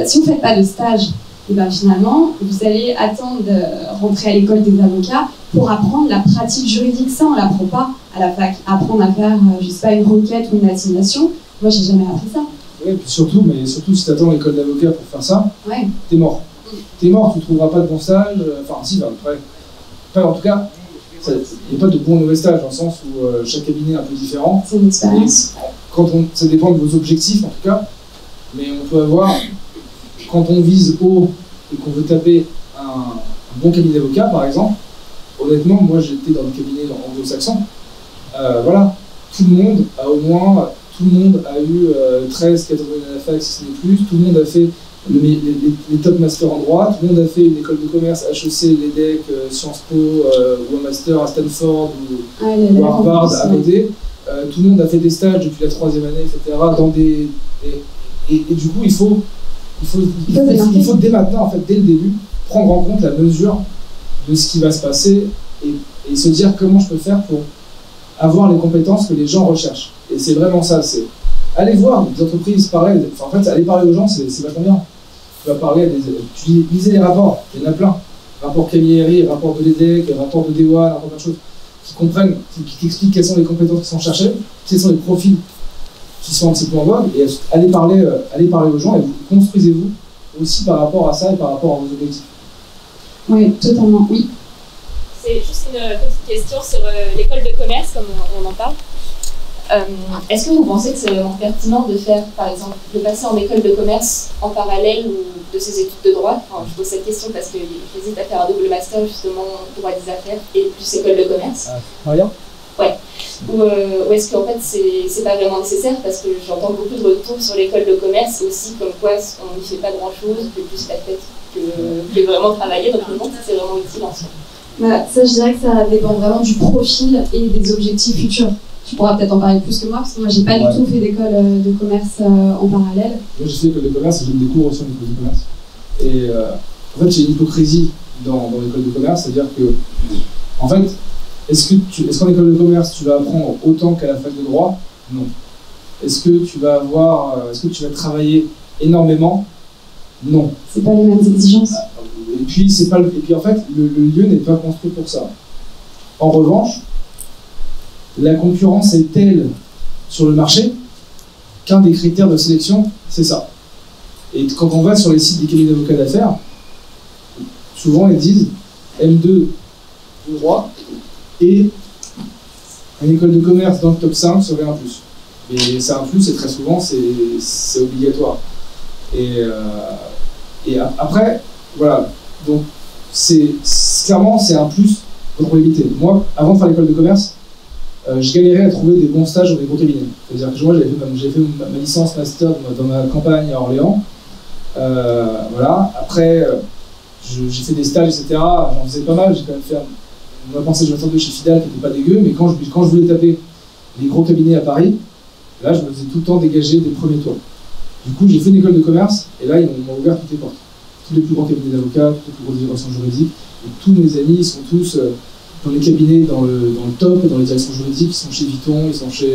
si vous ne faites pas de stage, et ben finalement, vous allez attendre de rentrer à l'école des avocats pour apprendre la pratique juridique. Ça, on ne l'apprend pas à la fac. Apprendre à faire, je ne sais pas, une requête ou une assignation. Moi, j'ai jamais appris ça. Oui, puis surtout si tu attends l'école d'avocat pour faire ça, Ouais. t'es mort. T'es mort, tu ne trouveras pas de bon stage. Enfin, si, après. Enfin, en tout cas, il n'y a pas de bon ou mauvais stage dans le sens où chaque cabinet est un peu différent. C'est une expérience. Ça dépend de vos objectifs en tout cas. Mais on peut avoir, quand on vise haut et qu'on veut taper un bon cabinet d'avocat par exemple, honnêtement, moi j'étais dans le cabinet anglo-saxon. Voilà, tout le monde a eu 13, 14 années à la fac si ce n'est plus, tout le monde a fait les top masters en droit, tout le monde a fait une école de commerce, HEC, l'EDEC, Sciences Po, ou un master à Stanford ou Harvard à côté. Tout le monde a fait des stages depuis la 3e année, etc. Et du coup, il faut dès maintenant, en fait, dès le début, prendre en compte la mesure de ce qui va se passer et se dire comment je peux faire pour avoir les compétences que les gens recherchent. Et c'est vraiment ça, c'est aller voir des entreprises, pareil, en fait, aller parler aux gens, c'est vachement bien. Tu vas parler tu lisais les rapports, il y en a plein. Rapport Camilleri, rapport de l'EDEC, rapport de DEWA, rapport plein de choses, qui comprennent, qui t'expliquent quelles sont les compétences qui sont cherchées, quels sont les profils qui sont un petit peu en vogue, et allez parler aux gens et vous construisez-vous aussi par rapport à ça et par rapport à vos objectifs. Oui, totalement, oui. C'est juste une petite question sur l'école de commerce, comme on en parle. Est-ce que vous pensez que c'est vraiment pertinent de faire, par exemple, de passer en école de commerce en parallèle de ses études de droit? Enfin, je pose cette question parce que j'hésite à faire un double master, justement, droit des affaires et plus école de commerce. Rien. Ouais. Ou est-ce qu'en fait, c'est pas vraiment nécessaire parce que j'entends beaucoup de retours sur l'école de commerce aussi, comme quoi on n'y fait pas grand-chose, que plus la fête que vraiment travailler, donc je me demande si c'est vraiment utile en soi. Bah, ça, je dirais que ça dépend vraiment du profil et des objectifs futurs. Tu pourras peut-être en parler plus que moi, parce que moi, j'ai pas du tout fait d'école de commerce en parallèle. Moi, j'ai fait école de commerce et j'ai des cours aussi en école de commerce. Et en fait, j'ai une hypocrisie dans l'école de commerce, c'est-à-dire que, en fait, est-ce qu'en école de commerce, tu vas apprendre autant qu'à la fac de droit? Non. Est-ce que tu vas travailler énormément? Non. C'est pas les mêmes exigences. Et puis en fait, le lieu n'est pas construit pour ça. En revanche, la concurrence est telle sur le marché qu'un des critères de sélection, c'est ça. Et quand on va sur les sites des cabinets d'avocats d'affaires, souvent ils disent M2 de droit et une école de commerce dans le top 5 serait un plus. Et c'est un plus et très souvent c'est obligatoire. Et après, voilà. Donc clairement c'est un plus pour limiter. Moi, avant de faire l'école de commerce, je galérais à trouver des bons stages dans des gros cabinets. C'est-à-dire que moi, j'ai fait ma licence master dans ma campagne à Orléans. Voilà. Après, j'ai fait des stages, etc. J'en faisais pas mal. J'ai quand même fait on va penser que je vais faire de chez Fidal qui n'était pas dégueu, mais quand je voulais taper les gros cabinets à Paris, là, je me faisais tout le temps dégager des premiers tours. Du coup, j'ai fait une école de commerce, et là, ils m'ont ouvert toutes les portes. Tous les plus grands cabinets d'avocats, toutes les plus grosses directions juridiques, et tous mes amis, ils sont tous dans les cabinets, dans le top, dans les directions juridiques, ils sont chez Vuitton, ils sont chez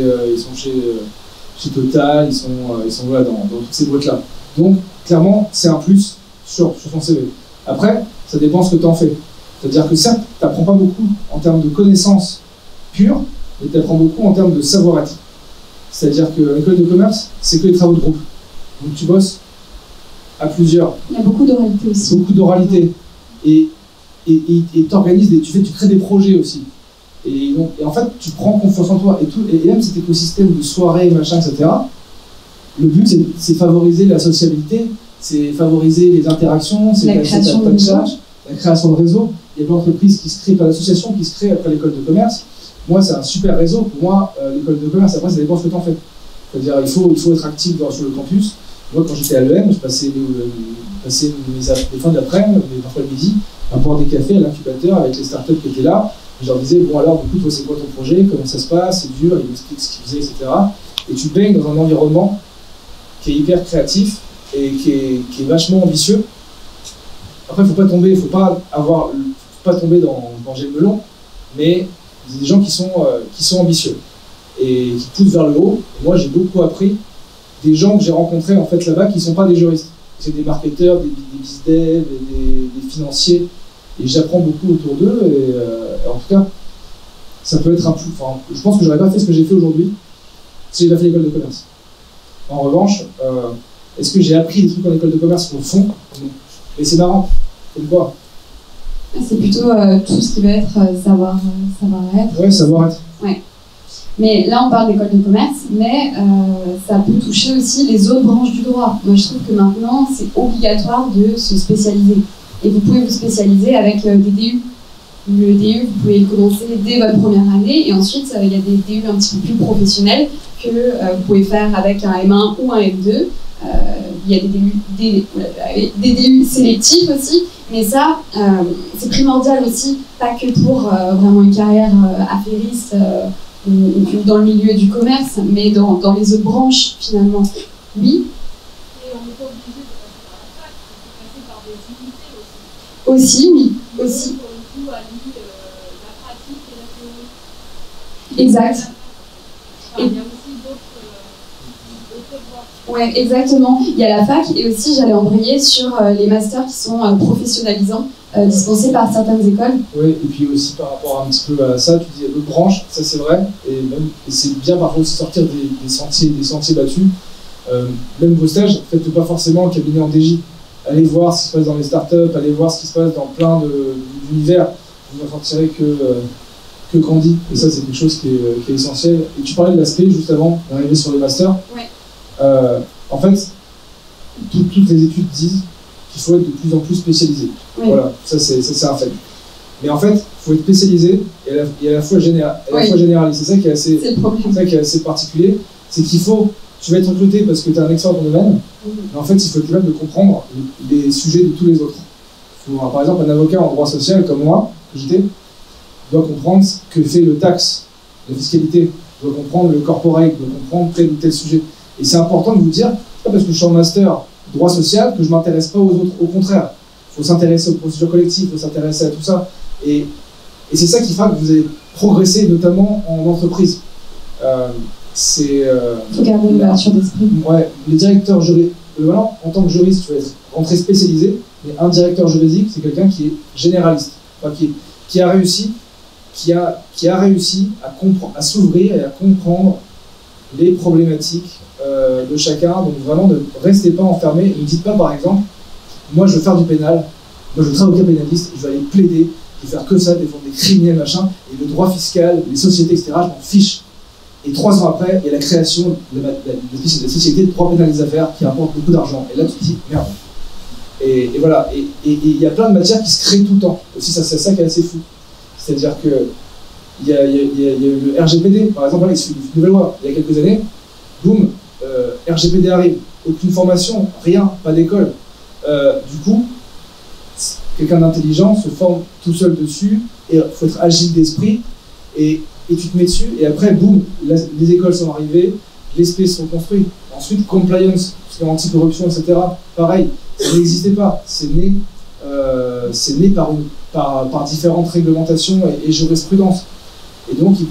Total, ils sont voilà, dans toutes ces boîtes-là. Donc, clairement, c'est un plus sur son CV. Après, ça dépend ce que tu en fais. C'est-à-dire que certes, tu n'apprends pas beaucoup en termes de connaissances pures, mais tu apprends beaucoup en termes de savoir-être. C'est-à-dire que l'école de commerce, c'est que les travaux de groupe. Donc tu bosses à plusieurs. Il y a beaucoup d'oralité aussi. Beaucoup d'oralité. Et t'organises tu crées des projets aussi. Et en fait, tu prends confiance en toi. Et même cet écosystème de soirées, machin, etc., le but, c'est favoriser la sociabilité, c'est favoriser les interactions, c'est la création de réseau. La création de réseau. Il y a plein d'entreprises qui se créent, pas d'associations qui se créent après l'école de commerce. Moi, c'est un super réseau. Pour moi, l'école de commerce, après, ça dépend ce que tu en fais. C'est-à-dire il faut être actif sur le campus. Moi, quand j'étais à l'EM, je passais les fins d'après-midi, parfois le midi, à boire des cafés à l'incubateur avec les startups qui étaient là. Je leur disais, bon alors, du coup, toi, c'est quoi ton projet, comment ça se passe, c'est dur, ils m'expliquent ce qu'ils faisaient, etc. Et tu baignes dans un environnement qui est hyper créatif et qui est vachement ambitieux. Après, faut pas tomber dans manger le melon, mais il y a des gens qui sont ambitieux et qui poussent vers le haut. Et moi, j'ai beaucoup appris des gens que j'ai rencontrés en fait là-bas qui ne sont pas des juristes. C'est des marketeurs, des business devs, des financiers. Et j'apprends beaucoup autour d'eux. Et en tout cas, ça peut être je pense que j'aurais pas fait ce que j'ai fait aujourd'hui si j'ai pas fait l'école de commerce. En revanche, est-ce que j'ai appris des trucs en école de commerce au fond? Non. Mais c'est marrant. Comme quoi? C'est plutôt tout ce qui va être savoir-être. Ouais, savoir-être. Ouais. Mais là, on parle d'école de commerce, mais ça peut toucher aussi les autres branches du droit. Moi, je trouve que maintenant, c'est obligatoire de se spécialiser. Et vous pouvez vous spécialiser avec des DU. Le DU, vous pouvez le commencer dès votre première année, et ensuite, il y a des DU un petit peu plus professionnels que vous pouvez faire avec un M1 ou un M2. Il y a des DU sélectifs aussi, mais ça, c'est primordial aussi, pas que pour vraiment une carrière affairiste ou dans le milieu du commerce, mais dans les autres branches, finalement. Oui. Et on n'est pas obligé de passer par la fac, on peut passer par des unités aussi. Aussi, oui. Aussi. Pour le coup, allie la pratique et la théorie. Exact. Enfin, il y a aussi d'autres voies. Ouais, exactement. Il y a la fac et aussi j'allais embrayer sur les masters qui sont professionnalisants, dispensés par certaines écoles. Oui, et puis aussi par rapport un petit peu à ça, tu dis d'autres branches, ça c'est vrai, et c'est bien parfois aussi sortir des sentiers battus. Même vos stages, faites pas forcément un cabinet en DJ. Allez voir ce qui se passe dans les startups, allez voir ce qui se passe dans plein d'univers. Vous n'en sortirez que grandi. Et ça, c'est quelque chose qui est essentiel. Et tu parlais de l'aspect juste avant d'arriver sur les masters. Ouais. En fait, toutes les études disent qu'il faut être de plus en plus spécialisé. Oui. Voilà, ça c'est un fait. Mais en fait, il faut être spécialisé et à la fois généraliste. C'est ça qui est assez, particulier. C'est qu'il tu vas être recruté parce que tu es un expert dans ton domaine, mais en fait, il faut être capable de comprendre les sujets de tous les autres. Par exemple, un avocat en droit social comme moi, que j'étais, doit comprendre ce que fait le taxe, la fiscalité, doit comprendre le corporate, doit comprendre tel ou tel sujet. Et c'est important de vous dire, c'est pas parce que je suis en master droit social que je ne m'intéresse pas aux autres. Au contraire, il faut s'intéresser aux procédures collectives, il faut s'intéresser à tout ça. Et c'est ça qui fera que vous allez progresser, notamment en entreprise. Il faut garder une ouverture d'esprit. Ouais, les directeurs juridiques, voilà, en tant que juriste, tu vas être rentré spécialisé, mais un directeur juridique, c'est quelqu'un qui est généraliste, enfin, qui a réussi à s'ouvrir et à comprendre les problématiques de chacun. Donc vraiment, ne restez pas enfermés. Ne dites pas, par exemple, moi je veux faire du pénal, moi je veux être avocat pénaliste, je vais aller plaider, je vais faire que ça, défendre des criminels, machin, et le droit fiscal, les sociétés, etc., je m'en fiche. Et 3 ans après, il y a la création de la société de droit pénal des affaires qui rapporte beaucoup d'argent. Et là, tu te dis, merde. Et voilà. Et il y a plein de matières qui se créent tout le temps. Aussi, c'est ça qui est assez fou. C'est-à-dire que il y a le RGPD, par exemple, il suffit d'une nouvelle loi. Il y a quelques années, boum, RGPD arrive. Aucune formation, rien, pas d'école. Du coup, quelqu'un d'intelligent se forme tout seul dessus, et il faut être agile d'esprit, et tu te mets dessus, et après, boum, les écoles sont arrivées, les SP sont construits. Ensuite, compliance, anti-corruption, etc. Pareil, ça n'existait pas. C'est né par différentes réglementations et jurisprudence. Et donc, il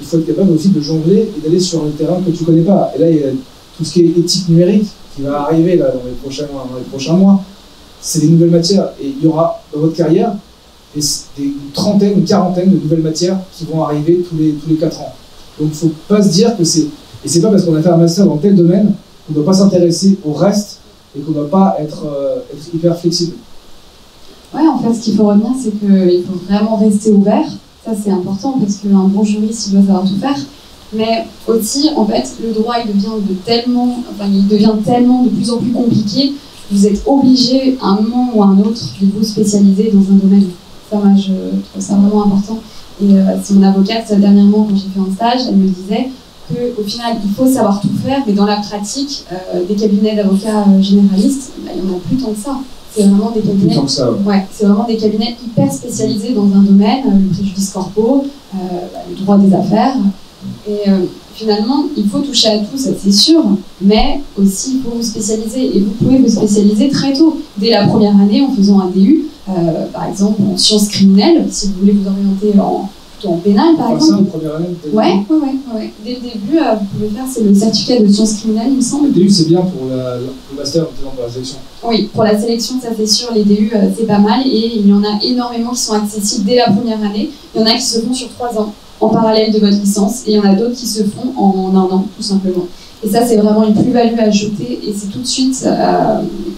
faut être capable aussi de jongler et d'aller sur un terrain que tu ne connais pas. Et là, il y a tout ce qui est éthique numérique qui va arriver là, dans les prochains mois. C'est des nouvelles matières. Et il y aura dans votre carrière une trentaine, une quarantaine de nouvelles matières qui vont arriver tous les 4 ans. Donc il ne faut pas se dire que c'est... Et c'est pas parce qu'on a fait un master dans tel domaine qu'on ne doit pas s'intéresser au reste et qu'on ne doit pas être hyper flexible. Ouais, en fait, ce qu'il faut retenir, c'est qu'il faut vraiment rester ouvert. Ça, c'est important parce qu'un bon juriste, il doit savoir tout faire. Mais aussi, en fait, le droit, il devient tellement de plus en plus compliqué. Vous êtes obligé, à un moment ou à un autre, de vous spécialiser dans un domaine. Ça, moi, je trouve ça vraiment important. Et c'est mon avocate, dernièrement, quand j'ai fait un stage, elle me disait qu'au final, il faut savoir tout faire, mais dans la pratique, des cabinets d'avocats généralistes, bah, il n'y en a plus tant que ça. C'est vraiment des cabinets, c'est vraiment des cabinets hyper spécialisés dans un domaine, le préjudice corpo, le droit des affaires. Et finalement, il faut toucher à tout, ça c'est sûr, mais aussi il faut vous spécialiser. Et vous pouvez vous spécialiser très tôt, dès la première année en faisant un DU, par exemple en sciences criminelles, si vous voulez vous orienter plutôt en pénal par exemple. Ça, en première année, ouais. Dès le début, vous pouvez faire le certificat de sciences criminelles, il me semble. Le DU c'est bien pour le master, notamment pour la sélection. Oui, pour la sélection, ça c'est sûr, les DU c'est pas mal, et il y en a énormément qui sont accessibles dès la première année. Il y en a qui se font sur 3 ans, en parallèle de votre licence, et il y en a d'autres qui se font en 1 an, tout simplement. Et ça, c'est vraiment une plus-value ajoutée, et c'est tout de suite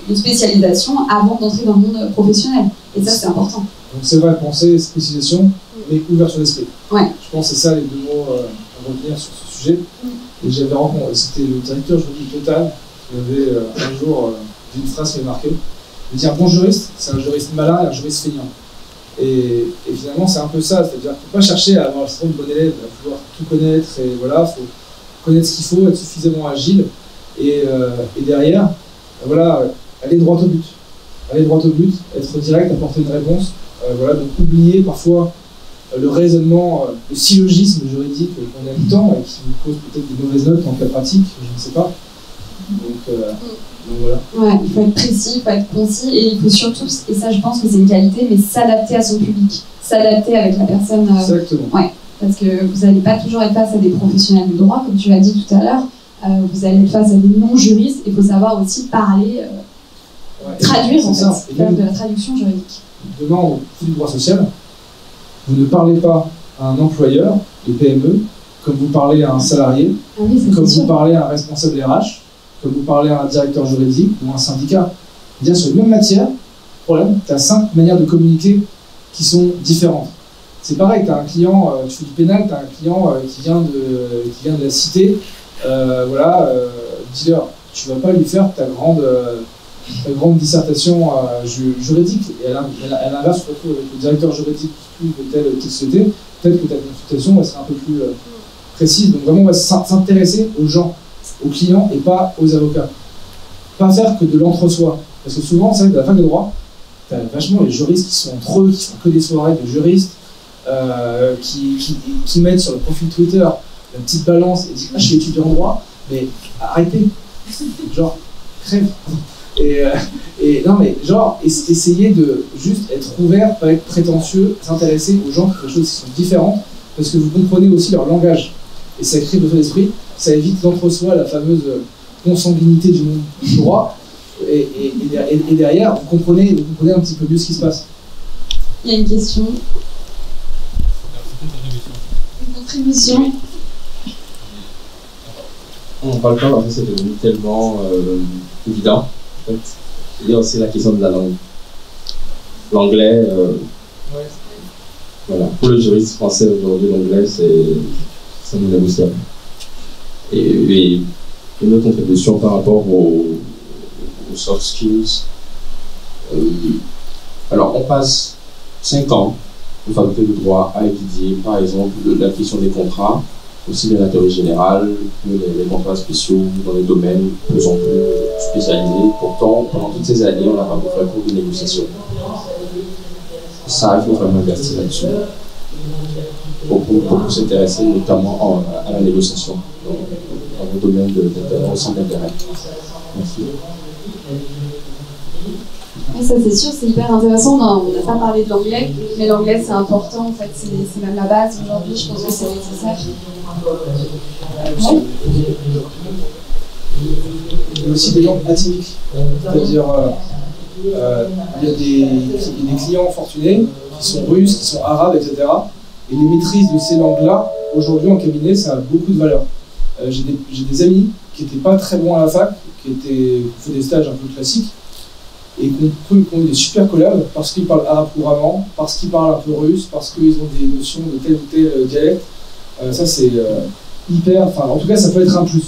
une spécialisation avant d'entrer dans le monde professionnel. Et ça, c'est important. Donc c'est vrai, penser spécialisation, mais ouverture d'esprit. Ouais. Je pense que c'est ça les 2 mots à retenir sur ce sujet. Et j'avais rencontré, c'était le directeur juridique Total, qui avait un jour dit une phrase qui m'a marqué. Il dit un bon juriste, c'est un juriste malin et un juriste feignant. Et finalement, c'est un peu ça, c'est-à-dire qu'il ne faut pas chercher à avoir le syndrome de bon élève, à vouloir tout connaître, et voilà, il faut connaître ce qu'il faut, être suffisamment agile, et derrière, voilà, aller droit au but. Aller droit au but, être direct, apporter une réponse, voilà, donc oublier parfois le raisonnement, le syllogisme juridique qu'on aime tant et qui nous cause peut-être des mauvaises notes en cas pratique, je ne sais pas. Donc voilà. Ouais, il faut être précis, il faut être concis, et il faut surtout, et ça je pense que c'est une qualité, mais s'adapter à son public, s'adapter avec la personne. Exactement. Ouais, parce que vous n'allez pas toujours être face à des professionnels du droit, comme tu l'as dit tout à l'heure, vous allez être face à des non-juristes, il faut savoir aussi parler, traduire en fait, faire de la traduction juridique. Demain, au fil du droit social, vous ne parlez pas à un employeur de PME comme vous parlez à un salarié, comme vous parlez à un responsable RH, comme vous parlez à un directeur juridique ou un syndicat. C'est-à-dire sur la même matière, problème, tu as 5 manières de communiquer qui sont différentes. C'est pareil, tu as un client, tu fais du pénal, tu as un client qui vient de la cité, dealer, tu ne vas pas lui faire ta grande dissertation juridique, et à l'inverse, tu te retrouves avec le directeur juridique de telle société, peut-être que ta consultation va sera un peu plus précise. Donc vraiment, on va s'intéresser aux gens, aux clients et pas aux avocats. Pas faire que de l'entre-soi. Parce que souvent, c'est vrai que à la fac de droit, tu as vachement les juristes qui sont entre eux, qui font que des soirées de juristes, qui mettent sur le profil Twitter la petite balance et disent « Ah, je suis étudiant en droit », mais arrêtez. Genre, crève. Et non, mais genre, essayez de juste être ouvert, pas être prétentieux, s'intéresser aux gens qui font des choses qui sont différentes, parce que vous comprenez aussi leur langage. Et ça crée votre esprit, ça évite l'entre-soi, la fameuse consanguinité du monde du droit. Et derrière, vous comprenez un petit peu mieux ce qui se passe. Il y a une question. Une contribution. On parle pas, en fait, c'est devenu tellement évident. En fait. Il y a aussi la question de la langue. L'anglais, voilà. Pour le juriste français aujourd'hui, l'anglais, c'est non négociable. Et une autre contribution par rapport aux soft skills. Alors, on passe 5 ans de faculté de droit à étudier, par exemple, la question des contrats, aussi bien la théorie générale que les contrats spéciaux dans les domaines de plus en plus spécialisés. Pourtant, pendant toutes ces années, on n'a pas beaucoup fait cours de négociation. Ça, il faut vraiment investir là-dessus. Pour s'intéresser notamment à la négociation dans le domaine au centre d'intérêt. Merci. Oui, ça c'est sûr, c'est hyper intéressant. On n'a pas parlé de l'anglais, mais l'anglais c'est important, en fait, c'est même la base aujourd'hui, je pense que c'est nécessaire. Ouais. Il y a aussi des langues atypiques, c'est-à-dire il y a des clients fortunés qui sont russes, qui sont arabes, etc. Et les maîtrises de ces langues-là, aujourd'hui en cabinet, ça a beaucoup de valeur. J'ai des amis qui n'étaient pas très bons à la fac, qui fait des stages un peu classiques, et qui ont eu des super collabs parce qu'ils parlent arabe couramment, parce qu'ils parlent un peu russe, parce qu'ils ont des notions de tel ou tel dialecte. Ça c'est hyper, enfin en tout cas ça peut être un plus.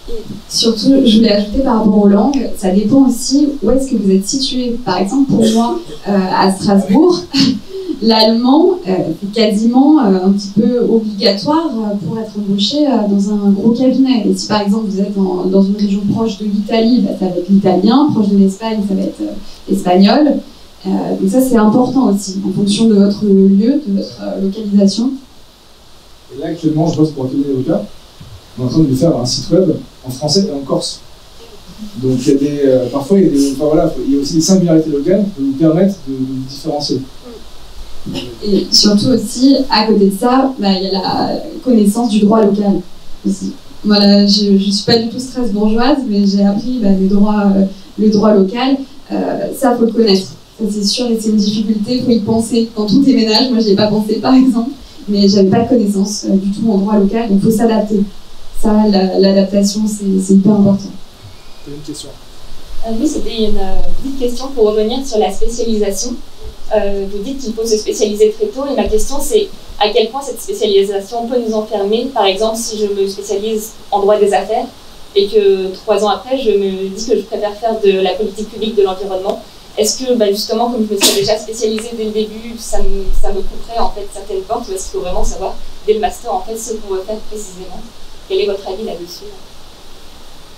Et surtout, je voulais ajouter par rapport aux langues, ça dépend aussi où est-ce que vous êtes situé. Par exemple, pour moi, à Strasbourg, l'allemand est quasiment un petit peu obligatoire pour être embauché dans un gros cabinet. Et si par exemple vous êtes dans une région proche de l'Italie, bah, ça va être l'italien, proche de l'Espagne, ça va être l'espagnol. Donc ça c'est important aussi, en fonction de votre lieu, de votre localisation. Et là actuellement je bosse pour un cabinet d'avocats. On est en train de lui faire un site web en français et en corse. Donc il y a des, parfois il y a aussi des singularités locales qui vous permettent de vous différencier. Et surtout aussi, à côté de ça, bah, il y a la connaissance du droit local aussi. Voilà, je ne suis pas du tout strasbourgeoise, mais j'ai appris le droit local. Ça, faut le connaître. Ça, c'est sûr, et c'est une difficulté, il faut y penser. Dans tous les ménages, moi, je n'y ai pas pensé, par exemple, mais je n'avais pas de connaissance du tout en droit local, donc il faut s'adapter. Ça, l'adaptation, c'est hyper important. Une question. Oui, c'était une petite question pour revenir sur la spécialisation. Vous dites qu'il faut se spécialiser très tôt, et ma question c'est à quel point cette spécialisation peut nous enfermer. Par exemple, si je me spécialise en droit des affaires et que 3 ans après je me dis que je préfère faire de la politique publique de l'environnement, est-ce que justement, comme je me suis déjà spécialisée dès le début, ça me couperait en fait certaines portes, ou est-ce qu'il faut vraiment savoir dès le master en fait ce qu'on veut faire précisément? Quel est votre avis là-dessus?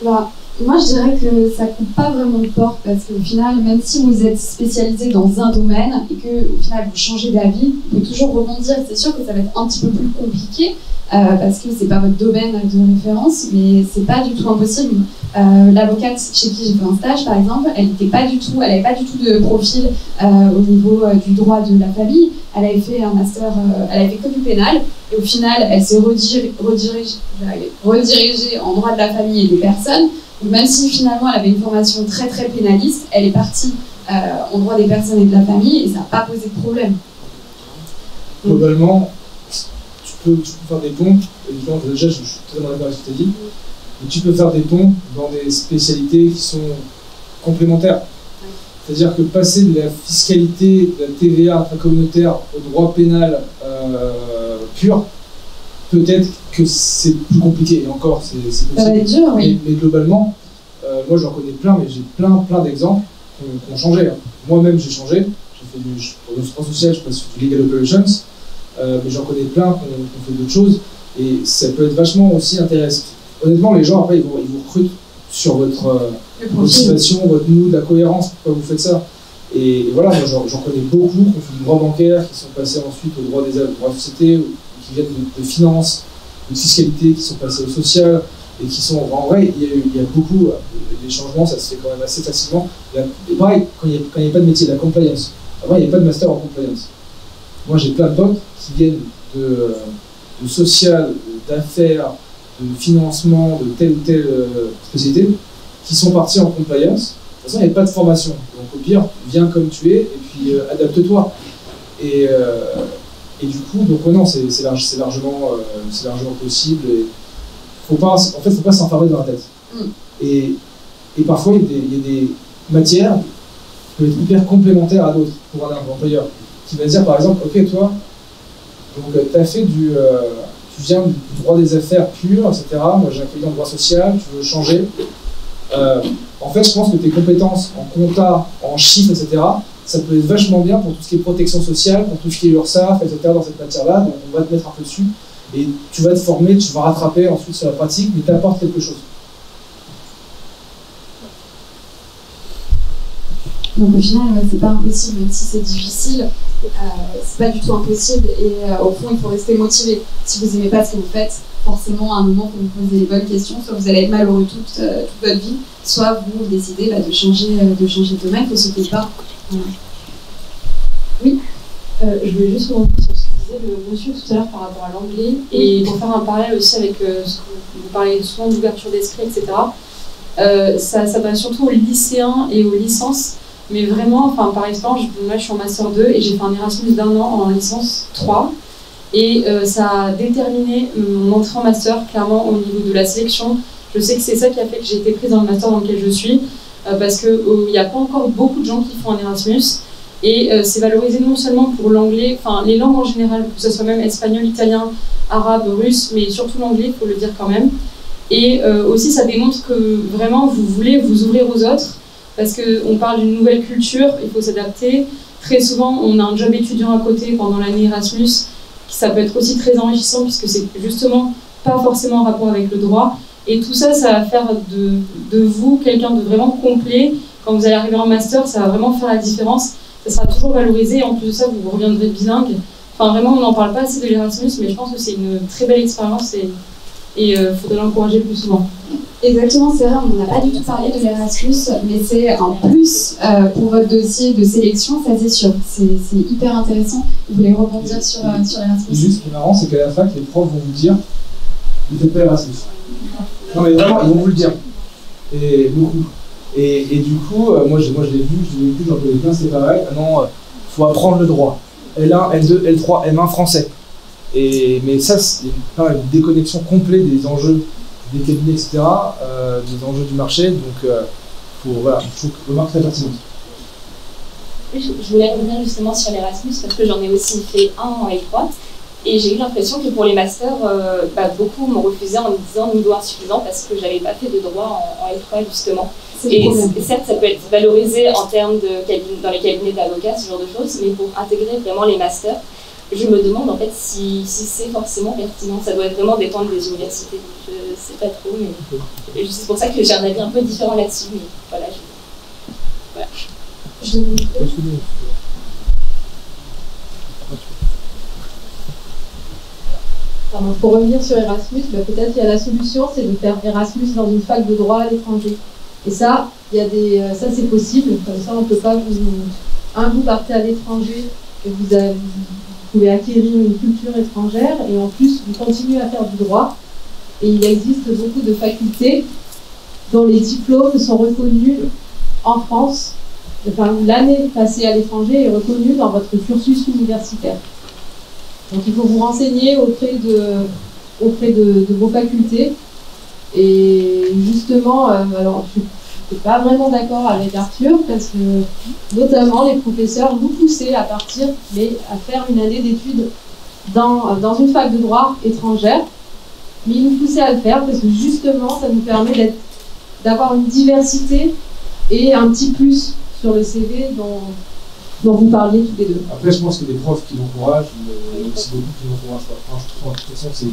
Bah, moi, je dirais que ça ne coupe pas vraiment de porte, parce qu'au final, même si vous êtes spécialisé dans un domaine et qu'au final vous changez d'avis, vous pouvez toujours rebondir. C'est sûr que ça va être un petit peu plus compliqué parce que ce n'est pas votre domaine de référence, mais ce n'est pas du tout impossible. L'avocate chez qui j'ai fait un stage, par exemple, elle n'avait pas du tout de profil au niveau du droit de la famille. Elle avait fait un master, elle avait fait que du pénal, et au final, elle s'est redirigée en droit de la famille et des personnes. Donc même si finalement elle avait une formation très très pénaliste, elle est partie en droit des personnes et de la famille, et ça n'a pas posé de problème. Globalement, tu peux faire des ponts, évidemment, déjà je suis totalement d'accord avec ce que tu as dit, mais tu peux faire des ponts dans des spécialités qui sont complémentaires. C'est-à-dire que passer de la fiscalité, de la TVA intracommunautaire au droit pénal pur, peut-être que c'est plus compliqué, et encore, c'est possible. Ça va être dur, oui. Mais globalement, moi j'en connais plein, mais j'ai plein d'exemples qui ont changé. Hein. Moi-même j'ai changé, pour le droit social, je passe sur du legal operations, mais j'en connais plein qui ont fait d'autres choses, et ça peut être vachement aussi intéressant. Honnêtement, les gens après ils vous recrutent sur votre motivation, votre mood, la cohérence, pourquoi vous faites ça. Et voilà, moi j'en connais beaucoup qui ont fait du droit bancaire, qui sont passés ensuite au droit des sociétés, qui viennent de finance, de fiscalité, qui sont passés au social, et qui sont en vrai, il y a beaucoup, les changements, ça se fait quand même assez facilement. Et pareil, quand il n'y a pas de métier, la compliance. Avant, il n'y avait pas de master en compliance. Moi, j'ai plein de potes qui viennent de social, d'affaires, de financement, de telle ou telle spécialité, qui sont partis en compliance. De toute façon, il n'y avait pas de formation. Donc, au pire, viens comme tu es, et puis adapte-toi. Et du coup, donc non, c'est largement possible. Et faut pas s'enfermer dans la tête. Et parfois, il y a des matières qui peuvent être hyper complémentaires à d'autres pour un employeur. Qui va dire, par exemple, ok, toi, tu as fait tu viens du droit des affaires pur, etc. Moi, j'ai un cabinet en droit social, tu veux changer. En fait, je pense que tes compétences en compta, en chiffres, etc., ça peut être vachement bien pour tout ce qui est protection sociale, pour tout ce qui est URSAF, etc. dans cette matière-là. Donc, on va te mettre un peu dessus. Et tu vas te former, tu vas rattraper ensuite sur la pratique, mais tu apportes quelque chose. Donc au final, c'est pas impossible, même si c'est difficile, c'est pas du tout impossible, et au fond, il faut rester motivé. Si vous n'aimez pas ce que vous faites, forcément, à un moment, vous vous posez les bonnes questions, soit vous allez être malheureux toute votre vie, soit vous décidez de changer de domaine, il faut sauter le pas. Voilà. Oui. Je voulais juste revenir sur ce que disait le monsieur tout à l'heure par rapport à l'anglais, et pour faire un parallèle aussi avec ce que vous parlez souvent d'ouverture d'esprit, etc. Ça s'adresse surtout aux lycéens et aux licences. Mais vraiment, par expérience, moi je suis en Master 2 et j'ai fait un Erasmus d'1 an en licence 3. Et ça a déterminé mon entrée en Master, clairement, au niveau de la sélection. Je sais que c'est ça qui a fait que j'ai été prise dans le Master dans lequel je suis, parce qu'il n'y a pas encore beaucoup de gens qui font un Erasmus. Et c'est valorisé non seulement pour l'anglais, les langues en général, que ce soit même espagnol, italien, arabe, russe, mais surtout l'anglais, il faut le dire quand même. Et aussi, ça démontre que vraiment, vous voulez vous ouvrir aux autres. parce qu'on parle d'une nouvelle culture, il faut s'adapter. Très souvent, on a un job étudiant à côté pendant l'année Erasmus, ça peut être aussi très enrichissant puisque c'est justement pas forcément en rapport avec le droit. Et tout ça, ça va faire de vous quelqu'un de vraiment complet. Quand vous allez arriver en master, ça va vraiment faire la différence. Ça sera toujours valorisé. En plus de ça, vous reviendrez bilingue. Enfin, vraiment, on n'en parle pas assez de l'Erasmus, mais je pense que c'est une très belle expérience et il faudrait l'encourager plus souvent. Exactement, c'est vrai, on n'a pas du tout parlé de l'Erasmus, mais c'est un plus pour votre dossier de sélection, ça c'est sûr. C'est hyper intéressant. Vous voulez rebondir sur l'Erasmus? Juste, ce qui est marrant, c'est qu'à la fac, les profs vont vous dire ne faites pas Erasmus. Non, mais vraiment, ils vont vous le dire. Et beaucoup. Et du coup, moi je l'ai vu, j'en connais plein, c'est pareil. Maintenant, il faut apprendre le droit. L1, L2, L3, M1 français. Mais ça, c'est une déconnexion complète des enjeux des cabinets, etc., des enjeux du marché. Donc, voilà, je trouve que remarque très pertinente. Je voulais revenir justement sur l'Erasmus parce que j'en ai aussi fait un en L3 et j'ai eu l'impression que pour les masters, beaucoup m'ont refusé en me disant niveau insuffisant parce que j'avais pas fait de droit en L3 justement. Et certes, ça peut être valorisé en termes de dans les cabinets d'avocats, ce genre de choses, mais pour intégrer vraiment les masters, je me demande en fait si c'est forcément pertinent. Ça doit vraiment dépendre des universités. Je sais pas trop, mais c'est pour ça que j'ai un avis un peu différent là-dessus. Mais voilà. Pour revenir sur Erasmus, peut-être qu'il y a la solution, c'est de faire Erasmus dans une fac de droit à l'étranger. Et ça, ça c'est possible. Comme ça, on ne peut pas vous partez à l'étranger et vous pouvez acquérir une culture étrangère et en plus vous continuez à faire du droit. Et il existe beaucoup de facultés dont les diplômes sont reconnus en France. Enfin, l'année passée à l'étranger est reconnue dans votre cursus universitaire. Donc il faut vous renseigner auprès de vos facultés. Et justement, alors je ne suis pas vraiment d'accord avec Arthur parce que notamment les professeurs vous poussaient à partir, mais à faire une année d'études dans une fac de droit étrangère. Mais ils nous poussaient à le faire parce que justement ça nous permet d'avoir une diversité et un petit plus sur le CV dont vous parliez tous les deux. Après, je pense que des profs qui l'encouragent, il y a aussi beaucoup qui l'encouragent pas. De toute façon, c'est...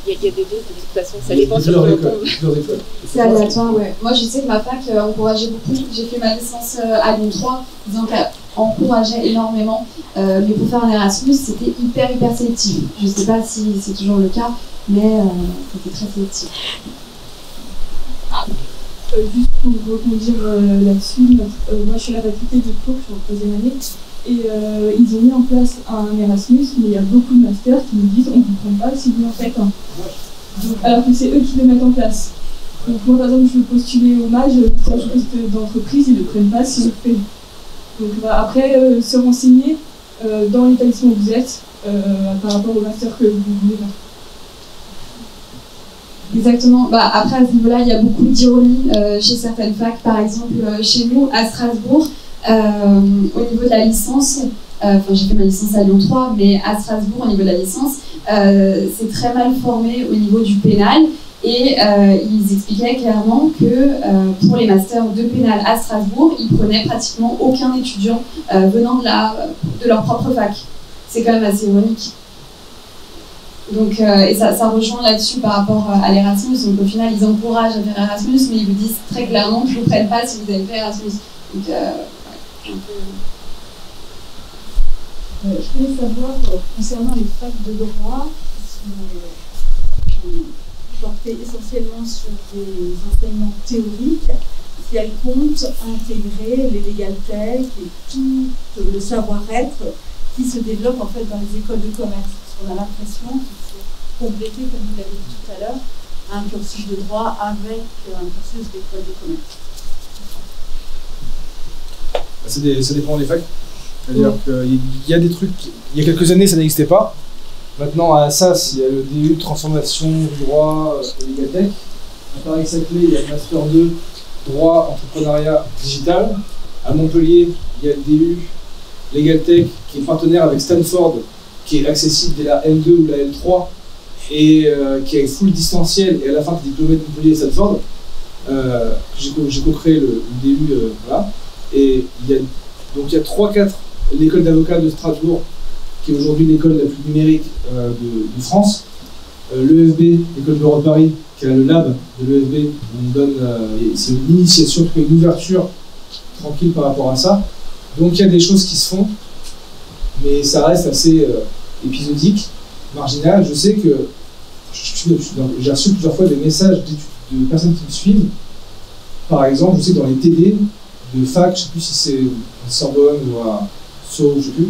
Il y a des deux, de toute façon, ça dépend sur plusieurs écoles. C'est aléatoire, ouais. Moi, je sais que ma fac encourageait beaucoup. J'ai fait ma licence à Lyon 3, donc encourageait énormément. Mais pour faire un Erasmus, c'était hyper sélectif. Je ne sais pas si c'est toujours le cas, mais c'était très sélectif. Juste pour rebondir là-dessus, moi je suis à la faculté de Tours, je suis en 3e année, et ils ont mis en place un Erasmus, mais il y a beaucoup de masters qui nous disent on ne comprend pas si vous en faites un. Donc, alors que c'est eux qui le mettent en place. Donc moi par exemple je veux postuler au MAJ, pour un poste d'entreprise, ils ne le prennent pas si je le fais. Donc après se renseigner dans l'établissement où vous êtes par rapport au master que vous voulez faire. Exactement. Après, à ce niveau-là, il y a beaucoup d'ironie chez certaines facs. Par exemple, chez nous, à Strasbourg, au niveau de la licence, j'ai fait ma licence à Lyon 3, mais à Strasbourg, au niveau de la licence, c'est très mal formé au niveau du pénal. Et ils expliquaient clairement que pour les masters de pénal à Strasbourg, ils prenaient pratiquement aucun étudiant venant de leur propre fac. C'est quand même assez ironique. Donc, et ça rejoint là-dessus par rapport à l'Erasmus. Donc au final, ils encouragent à faire Erasmus, mais ils vous disent très clairement qu'ils ne vous prennent pas si vous avez fait Erasmus. Donc, je voulais savoir, concernant les facs de droit, qui sont portées essentiellement sur des enseignements théoriques, si elles comptent intégrer les legal tech et tout le savoir-être qui se développe en fait dans les écoles de commerce. On a l'impression qu'il faut compléter, comme vous l'avez dit tout à l'heure, un cursus de droit avec un cursus d'école de commerce. Ça dépend des facs. C'est-à-dire qu'il y a des trucs, il y a quelques années ça n'existait pas. Maintenant à Assas, il y a le DU transformation du droit et legal tech. À Paris-Saclay, il y a le Master 2 droit entrepreneuriat digital. À Montpellier, il y a le DU legal tech qui est partenaire avec Stanford, qui est accessible dès la L2 ou la L3 et qui est full distanciel et à la fin tu es diplômé de Montpellier et Stanford. J'ai co-créé le DU, voilà. Et il y a 3-4, l'école d'avocats de Strasbourg, qui est aujourd'hui l'école la plus numérique de France. L'EFB, l'école bureau de Paris, qui a le lab de l'EFB, on donne, c'est une initiation, une ouverture tranquille par rapport à ça. Donc il y a des choses qui se font, mais ça reste assez épisodique, marginal. Je sais que j'ai reçu plusieurs fois des messages de personnes qui me suivent. Par exemple, je sais que dans les TD de fac, je ne sais plus si c'est à Sorbonne ou à Sceaux, je ne sais plus,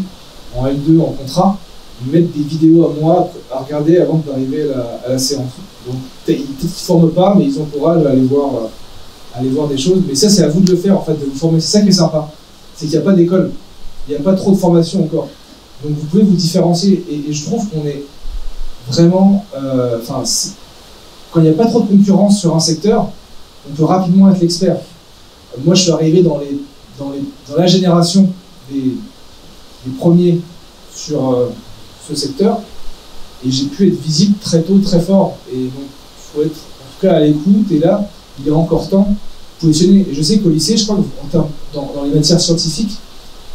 en L2, en contrat, ils mettent des vidéos à moi à regarder avant d'arriver à la séance. Donc ils ne se forment pas, mais ils encouragent à aller voir des choses. Mais ça, c'est à vous de le faire, en fait, de vous former. C'est ça qui est sympa. C'est qu'il n'y a pas d'école. Il n'y a pas trop de formation encore. Donc vous pouvez vous différencier. Et je trouve qu'on est vraiment... quand il n'y a pas trop de concurrence sur un secteur, on peut rapidement être l'expert. Moi, je suis arrivé dans la génération des premiers sur ce secteur, et j'ai pu être visible très tôt, très fort. Et donc, il faut être en tout cas à l'écoute, et là, il est encore temps de positionner. Et je sais qu'au lycée, je crois que dans les matières scientifiques,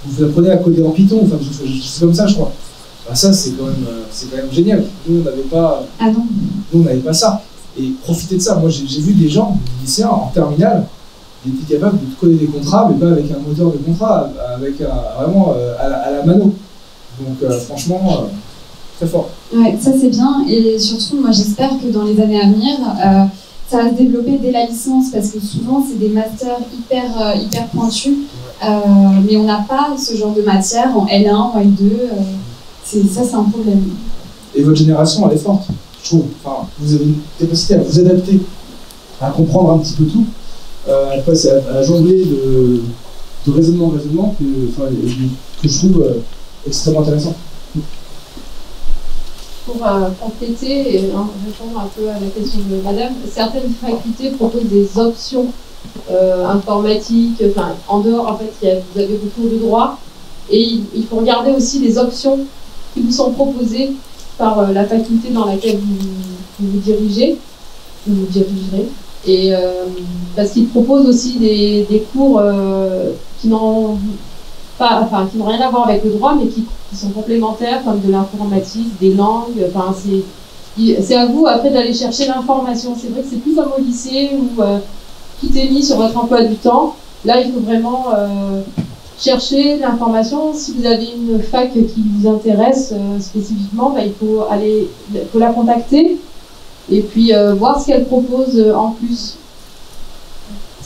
vous apprenez à coder en Python, enfin, c'est comme ça, je crois. Bah, ça, c'est quand même génial. Nous, on n'avait pas, nous, on n'avait pas ça. Et profitez de ça. Moi, j'ai vu des gens, des lycéens en terminale, ils étaient capables de coder des contrats, mais pas avec un moteur de contrat, avec vraiment à la mano. Donc, franchement, très fort. Ouais, ça c'est bien. Et surtout, moi, j'espère que dans les années à venir, ça va se développer dès la licence, parce que souvent, c'est des masters hyper pointus, mais on n'a pas ce genre de matière en L1, en L2. Ça, c'est un problème. Et votre génération, elle est forte, je trouve. Enfin, vous avez une capacité à vous adapter, à comprendre un petit peu tout, à jongler de raisonnement en raisonnement que je trouve extrêmement intéressant. Pour compléter et répondre un peu à la question de madame, certaines facultés proposent des options informatiques, enfin en dehors, en fait, vous avez beaucoup de droits, et il faut regarder aussi les options qui vous sont proposées par la faculté dans laquelle vous dirigerez, et parce qu'ils proposent aussi des cours qui n'ont rien à voir avec le droit, mais qui sont complémentaires, comme de l'informatique, des langues. Enfin, c'est à vous après d'aller chercher l'information. C'est vrai que c'est plus comme au lycée où tout est mis sur votre emploi du temps. Là, il faut vraiment chercher l'information. Si vous avez une fac qui vous intéresse spécifiquement, il faut la contacter et puis voir ce qu'elle propose en plus.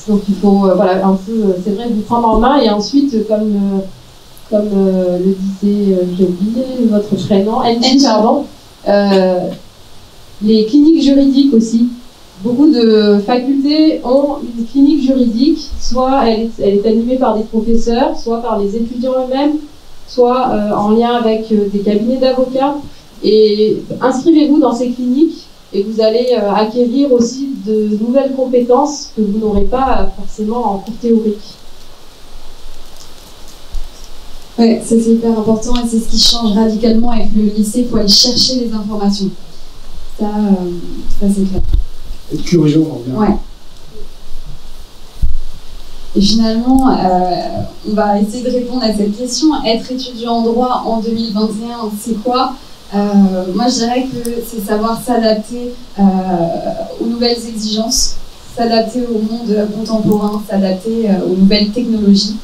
Donc il faut un peu, c'est vrai, vous prendre en main, et ensuite, comme le disait, j'ai oublié votre prénom, Angie, pardon, les cliniques juridiques aussi. Beaucoup de facultés ont une clinique juridique, soit elle est animée par des professeurs, soit par les étudiants eux-mêmes, soit en lien avec des cabinets d'avocats. Et inscrivez-vous dans ces cliniques, et vous allez acquérir aussi de nouvelles compétences que vous n'aurez pas forcément en cours théorique. Ouais, ça c'est hyper important, et c'est ce qui change radicalement avec le lycée. Il faut aller chercher les informations. Ça c'est clair. Être curieux, on revient. Ouais. Et finalement, on va essayer de répondre à cette question. Être étudiant en droit en 2021, c'est quoi ? Moi, je dirais que c'est savoir s'adapter aux nouvelles exigences, s'adapter au monde contemporain, s'adapter aux nouvelles technologies,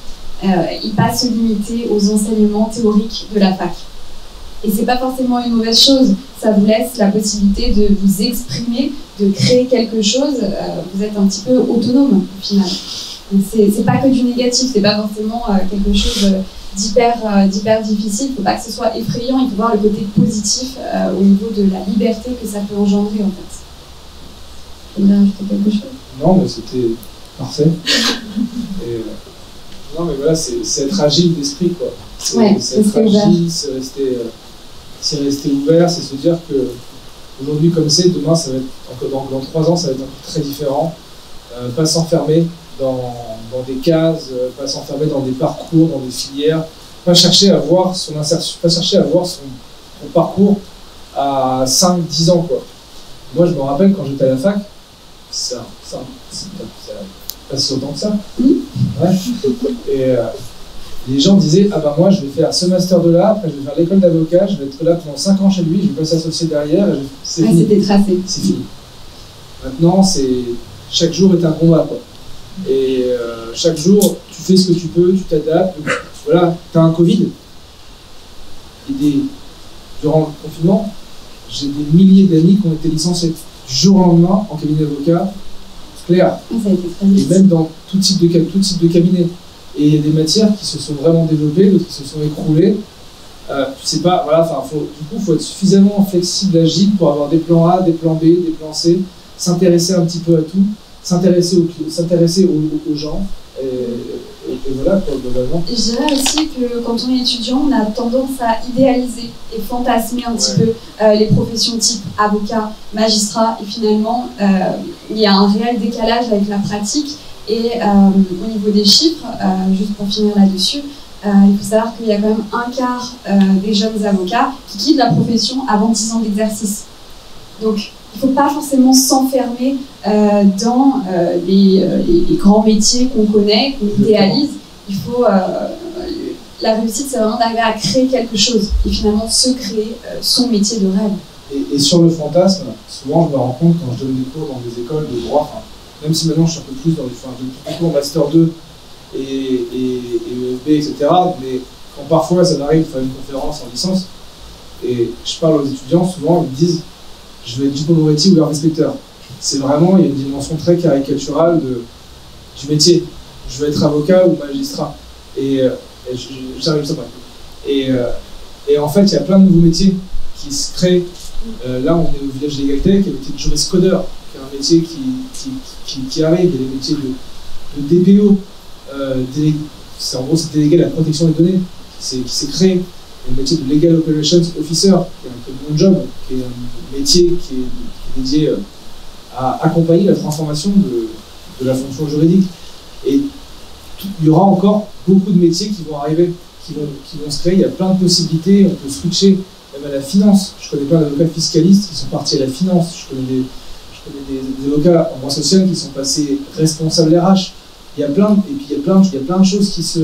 et pas se limiter aux enseignements théoriques de la fac. Et c'est pas forcément une mauvaise chose, ça vous laisse la possibilité de vous exprimer, de créer quelque chose, vous êtes un petit peu autonome au final. C'est pas que du négatif, c'est pas forcément quelque chose d'hyper difficile. Il ne faut pas que ce soit effrayant, il faut voir le côté positif au niveau de la liberté que ça peut engendrer en fait. Vous voulez rajouter quelque chose ? Non, mais c'était parfait. Non, mais voilà, c'est être agile d'esprit, quoi. C'est être agile, c'est rester ouvert, c'est se dire que aujourd'hui comme c'est, demain ça va être dans 3 ans ça va être encore très différent. Pas s'enfermer dans des cases, pas s'enfermer dans des parcours, dans des filières, pas chercher à voir son insertion, pas chercher à voir son parcours à 5-10 ans, quoi. Moi je me rappelle quand j'étais à la fac, ça pas si longtemps que ça. Ouais. Et les gens disaient, ah bah moi je vais faire ce master de là, après je vais faire l'école d'avocat, je vais être là pendant 5 ans chez lui, je vais pas s'associer derrière, et c'est fini. C'était tracé. C'est fini. Maintenant, chaque jour est un combat, quoi. Et chaque jour, tu fais ce que tu peux, tu t'adaptes. Voilà, tu as un Covid. Durant le confinement, j'ai des milliers d'amis qui ont été licenciés du jour au lendemain en cabinet d'avocat. Clair. Ça a été très vite. Et même dans tout type de cabinet. Et il y a des matières qui se sont vraiment développées, d'autres qui se sont écroulées. Tu sais pas, voilà, du coup, il faut être suffisamment flexible, agile pour avoir des plans A, des plans B, des plans C, s'intéresser un petit peu à tout, s'intéresser aux gens, et voilà, quoi, globalement. Je dirais aussi que quand on est étudiant, on a tendance à idéaliser et fantasmer un petit peu les professions type avocat, magistrat, et finalement, il y a un réel décalage avec la pratique. Et au niveau des chiffres, juste pour finir là-dessus, il faut savoir qu'il y a quand même un quart des jeunes avocats qui quittent la profession avant 10 ans d'exercice. Donc, il ne faut pas forcément s'enfermer dans les grands métiers qu'on connaît, qu'on idéalise. Il faut, la réussite, c'est vraiment d'arriver à créer quelque chose et finalement se créer son métier de rêve. Et sur le fantasme, souvent je me rends compte quand je donne des cours dans des écoles de droit, même si maintenant je suis un peu plus dans des cours Master 2 et EFB, etc. Mais quand parfois ça m'arrive de faire une conférence en licence, et je parle aux étudiants, souvent ils me disent je vais être Dupond-Moretti ou leur-inspecteur. C'est vraiment, il y a une dimension très caricaturale du métier. Je vais être avocat ou magistrat. Et j'arrive ça. Et en fait, il y a plein de nouveaux métiers qui se créent. Là, on est au village de l'égalité, qui est le métier de juriscodeur, qui est un métier qui arrive. Il y a les métiers de DPO. En gros, c'est délégué à la protection des données, qui s'est créé. Il y a le métier de Legal Operations Officer, qui est un peu mon job, qui est un métier qui est dédié à accompagner la transformation de la fonction juridique. Et il y aura encore beaucoup de métiers qui vont arriver, qui vont se créer. Il y a plein de possibilités, on peut switcher même à la finance. Je connais plein d'avocats fiscalistes qui sont partis à la finance. Je connais des avocats en droit social qui sont passés responsables RH. Il y a plein de choses qui se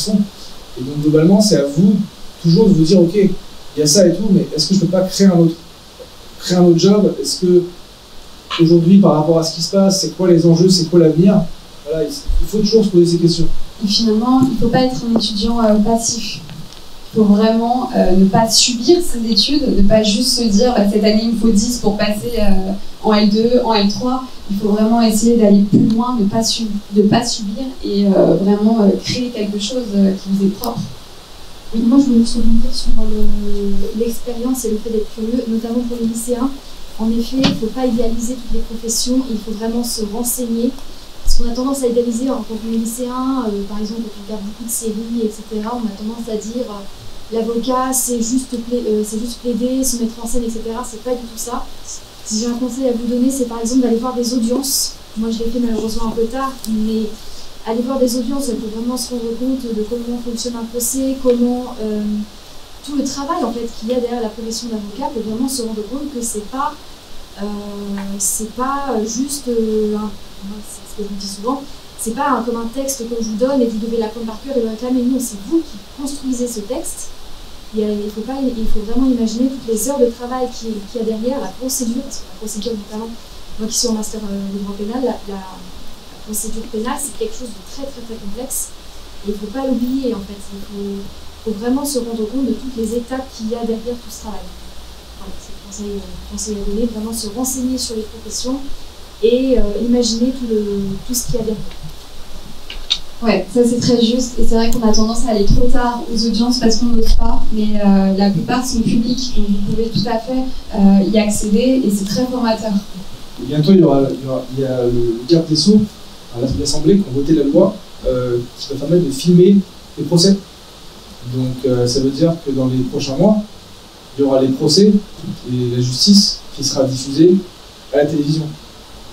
font. Et donc globalement, c'est à vous toujours de vous dire, ok, il y a ça et tout, mais est-ce que je peux pas créer un autre job? Est-ce que aujourd'hui, par rapport à ce qui se passe, c'est quoi les enjeux, c'est quoi l'avenir? Voilà, il faut toujours se poser ces questions. Et finalement, il ne faut pas être un étudiant passif. Il faut vraiment ne pas subir ses études, ne pas juste se dire cette année il me faut 10 pour passer en L2, en L3. Il faut vraiment essayer d'aller plus loin, de ne pas subir et vraiment créer quelque chose qui vous est propre. Oui, moi je voulais juste rebondir sur l'expérience et le fait d'être curieux, notamment pour les lycéens. En effet, il ne faut pas idéaliser toutes les professions, il faut vraiment se renseigner. Parce qu'on a tendance à idéaliser en tant que lycéen, par exemple, quand on regarde beaucoup de séries, etc., on a tendance à dire l'avocat, c'est juste plaider, se mettre en scène, etc. C'est pas du tout ça. Si j'ai un conseil à vous donner, c'est par exemple d'aller voir des audiences. Moi, je l'ai fait malheureusement un peu tard, mais aller voir des audiences pour vraiment se rendre compte de comment fonctionne un procès, comment tout le travail en fait qu'il y a derrière la profession d'avocat, pour vraiment se rendre compte que c'est pas juste c'est ce que je vous dis souvent, c'est pas comme un texte qu'on vous donne et vous devez l'apprendre par cœur et le réclamer. Non, c'est vous qui construisez ce texte. Il faut vraiment imaginer toutes les heures de travail qu'il y a derrière, la procédure, parce que la procédure notamment, moi qui suis en master de droit pénal, la procédure pénale c'est quelque chose de très très très complexe et il ne faut pas l'oublier en fait. Il faut vraiment se rendre compte de toutes les étapes qu'il y a derrière tout ce travail. Voilà, c'est le conseil à donner, vraiment se renseigner sur les professions et imaginer tout ce qu'il y a derrière. Ouais, ça c'est très juste et c'est vrai qu'on a tendance à aller trop tard aux audiences parce qu'on n'ose pas, mais la plupart sont publics, donc vous pouvez tout à fait y accéder et c'est très formateur. Et bientôt il y a le garde des Sceaux à l'Assemblée qui ont voté la loi qui va permettre de filmer les procès. Donc ça veut dire que dans les prochains mois, il y aura les procès et la justice qui sera diffusée à la télévision.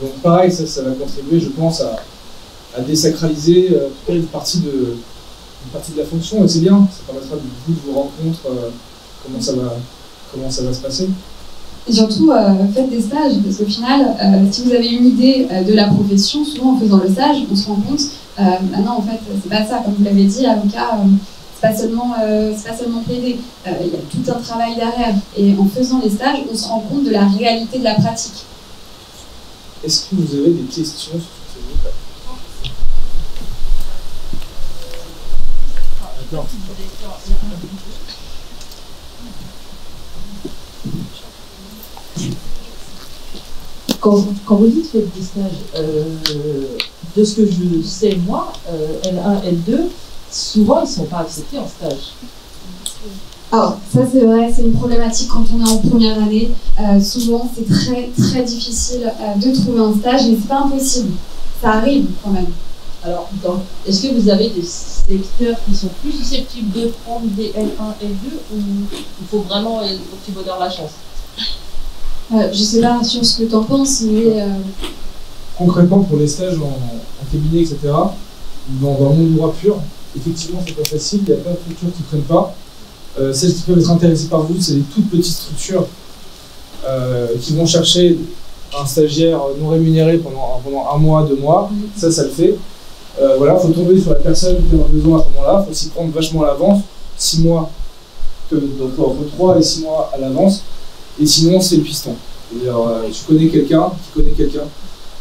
Donc pareil, ça va contribuer, je pense, à désacraliser en tout cas une partie de la fonction, et c'est bien, ça permettra de vous rendre compte comment ça va se passer. Et surtout, faites des stages, parce qu'au final, si vous avez une idée de la profession, souvent en faisant le stage, on se rend compte, non, en fait, c'est pas ça, comme vous l'avez dit, avocat, c'est pas seulement plaider, il y a tout un travail derrière. Et en faisant les stages, on se rend compte de la réalité de la pratique. Est-ce que vous avez des questions sur ce sujet? D'accord. Quand vous dites faites des stages, de ce que je sais moi, L1, L2, souvent ils ne sont pas acceptés en stage. Alors, ça c'est vrai, c'est une problématique quand on est en première année. Souvent, c'est très très difficile de trouver un stage, mais c'est pas impossible. Ça arrive quand même. Alors, est-ce que vous avez des secteurs qui sont plus susceptibles de prendre des L1, L2 ou il faut vraiment au petit bonheur la chance? Je sais pas sur ce que tu en penses, mais... Concrètement, pour les stages en cabinet, etc., dans le monde du droit pur, effectivement, c'est pas facile, il y a plein de structures qui ne prennent pas. Celles qui peuvent être intéressées par vous, c'est les toutes petites structures qui vont chercher un stagiaire non rémunéré pendant 1 mois, 2 mois. Ça le fait. Voilà, il faut tomber sur la personne qui a besoin à ce moment-là, il faut s'y prendre vachement à l'avance, 6 mois, donc entre 3 et 6 mois à l'avance, et sinon c'est le piston. Tu connais quelqu'un qui connaît quelqu'un,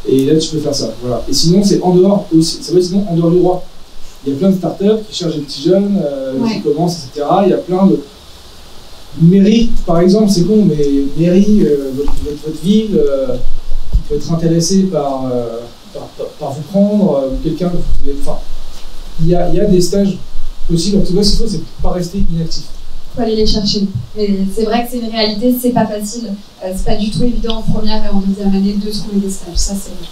et là tu peux faire ça. Voilà. Et sinon c'est en dehors aussi, ça va être sinon en dehors du droit. Il y a plein de startups qui cherchent des petits jeunes, qui commencent, etc. Il y a plein de... Mairie, par exemple, c'est con, mais mairie, votre ville, qui peut être intéressée par vous prendre, quelqu'un... Enfin, il y a des stages possibles. En tout cas, ce qu'il faut, c'est pas rester inactif. Il faut aller les chercher. Mais c'est vrai que c'est une réalité, c'est pas facile. C'est pas du tout évident en première et en deuxième année de trouver des stages. Ça, c'est vrai.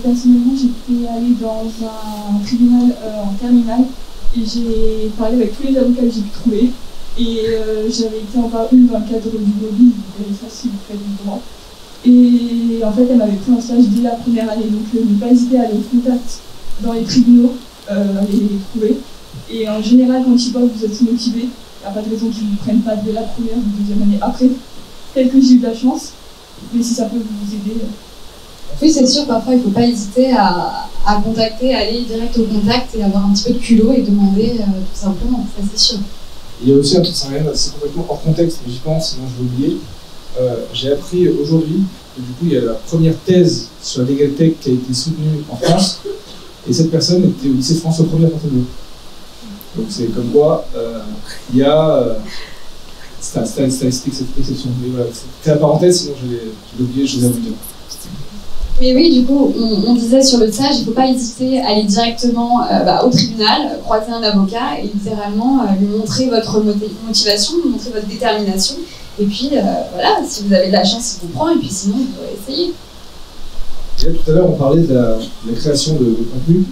Personnellement, j'étais allée dans un tribunal en terminale et j'ai parlé avec tous les avocats que j'ai pu trouver. Et j'avais été en voir une dans le cadre du lobby, donc facile auprès du droit. Et en fait, elle m'avait pris en stage dès la première année, donc ne pas hésiter à aller au contact dans les tribunaux, les trouver. Et en général, quand ils voient que vous êtes motivé, il n'y a pas de raison qu'ils ne vous prennent pas dès la première ou deuxième année après. Peut-être que j'ai eu de la chance, mais si ça peut vous aider. Oui, c'est sûr, parfois il ne faut pas hésiter à contacter, à aller direct au contact et avoir un petit peu de culot et demander tout simplement, ça c'est sûr. Il y a aussi un truc, c'est complètement hors contexte, mais j'y pense, sinon je vais oublier. J'ai appris aujourd'hui que du coup il y a la première thèse sur la Legal Tech qui a été soutenue en France, et cette personne était au lycée François 1er à Fontainebleau. Donc c'est comme quoi il y a... c'est une statistique, c'est une exception. Mais voilà, c'était la parenthèse, sinon je l'ai oublié, je vous ai oublié. Mais oui, du coup, on disait sur le stage, il ne faut pas hésiter à aller directement au tribunal, croiser un avocat et littéralement lui montrer votre motivation, lui montrer votre détermination. Et puis, voilà, si vous avez de la chance, il vous prend, et puis sinon, vous pouvez essayer. Et là, tout à l'heure, on parlait de la création de contenu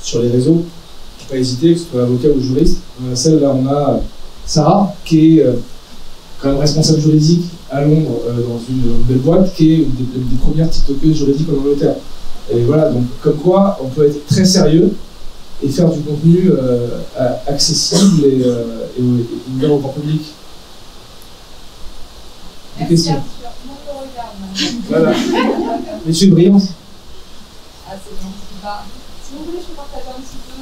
sur les réseaux. Il ne faut pas hésiter, que ce soit avocat ou juriste. Celle-là, on a Sarah, qui est quand même responsable juridique à Londres, dans une belle boîte, qui est une des premières tiktokeuses juridiques en Angleterre. Et voilà, donc comme quoi on peut être très sérieux et faire du contenu accessible et ouvert au grand public. Des questions? Voilà. Monsieur Briand. Ah, c'est bien, c'est pas. Si vous voulez, je peux partager un petit peu.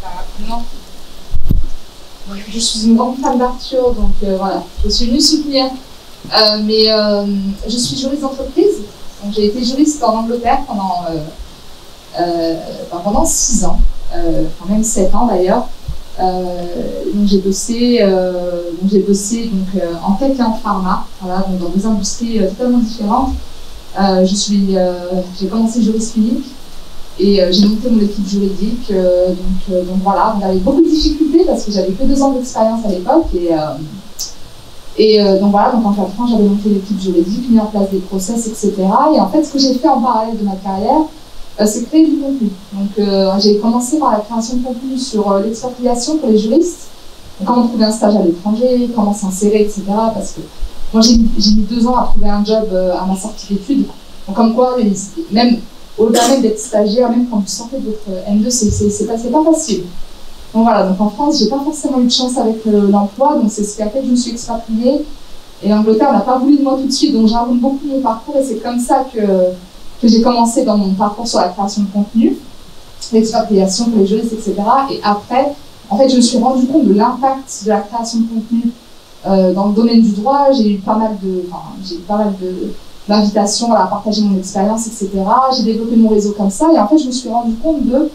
Rapidement. Je suis une grande fan d'Arthur, donc voilà, je suis venue soutenir. Mais je suis juriste d'entreprise, donc j'ai été juriste en Angleterre pendant 6 ans, enfin même 7 ans d'ailleurs. Donc j'ai bossé en tech et en pharma, voilà, donc dans des industries totalement différentes. J'ai commencé juriste clinique. Et j'ai monté mon équipe juridique, donc voilà, on avait beaucoup de difficultés parce que j'avais que 2 ans d'expérience à l'époque et donc voilà, donc en 4 ans j'avais monté l'équipe juridique, mis en place des process, etc. Et en fait ce que j'ai fait en parallèle de ma carrière, c'est créer du contenu. Donc j'ai commencé par la création de contenu sur l'expatriation pour les juristes, donc comment trouver un stage à l'étranger, comment s'insérer, etc. Parce que moi j'ai mis 2 ans à trouver un job à ma sortie d'études, donc comme quoi même au-delà même d'être stagiaire, même quand vous sortez de votre M2, c'est pas facile. Donc voilà, donc en France, j'ai pas forcément eu de chance avec l'emploi, donc c'est ce qui a fait que je me suis expatriée. Et Angleterre n'a pas voulu de moi tout de suite, donc j'avoue beaucoup mon parcours et c'est comme ça que j'ai commencé dans mon parcours sur la création de contenu, l'expatriation pour les juristes, etc. Et après, en fait, je me suis rendu compte de l'impact de la création de contenu dans le domaine du droit. J'ai eu pas mal d'invitations à partager mon expérience, etc. J'ai développé mon réseau comme ça et en fait, je me suis rendu compte de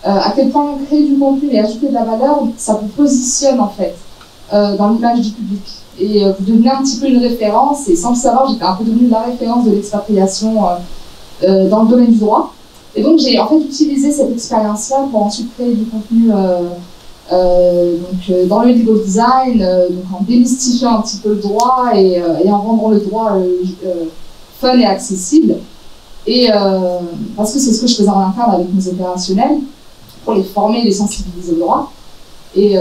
à quel point créer du contenu et ajouter de la valeur, ça vous positionne en fait dans l'image du public. Et vous devenez un petit peu une référence, et sans le savoir, j'étais un peu devenue la référence de l'expatriation dans le domaine du droit. Et donc j'ai en fait utilisé cette expérience-là pour ensuite créer du contenu dans le legal design, donc en démystifiant un petit peu le droit et en rendant le droit fun et accessible. Et parce que c'est ce que je faisais en interne avec mes opérationnels, pour les former, les sensibiliser au droit. Et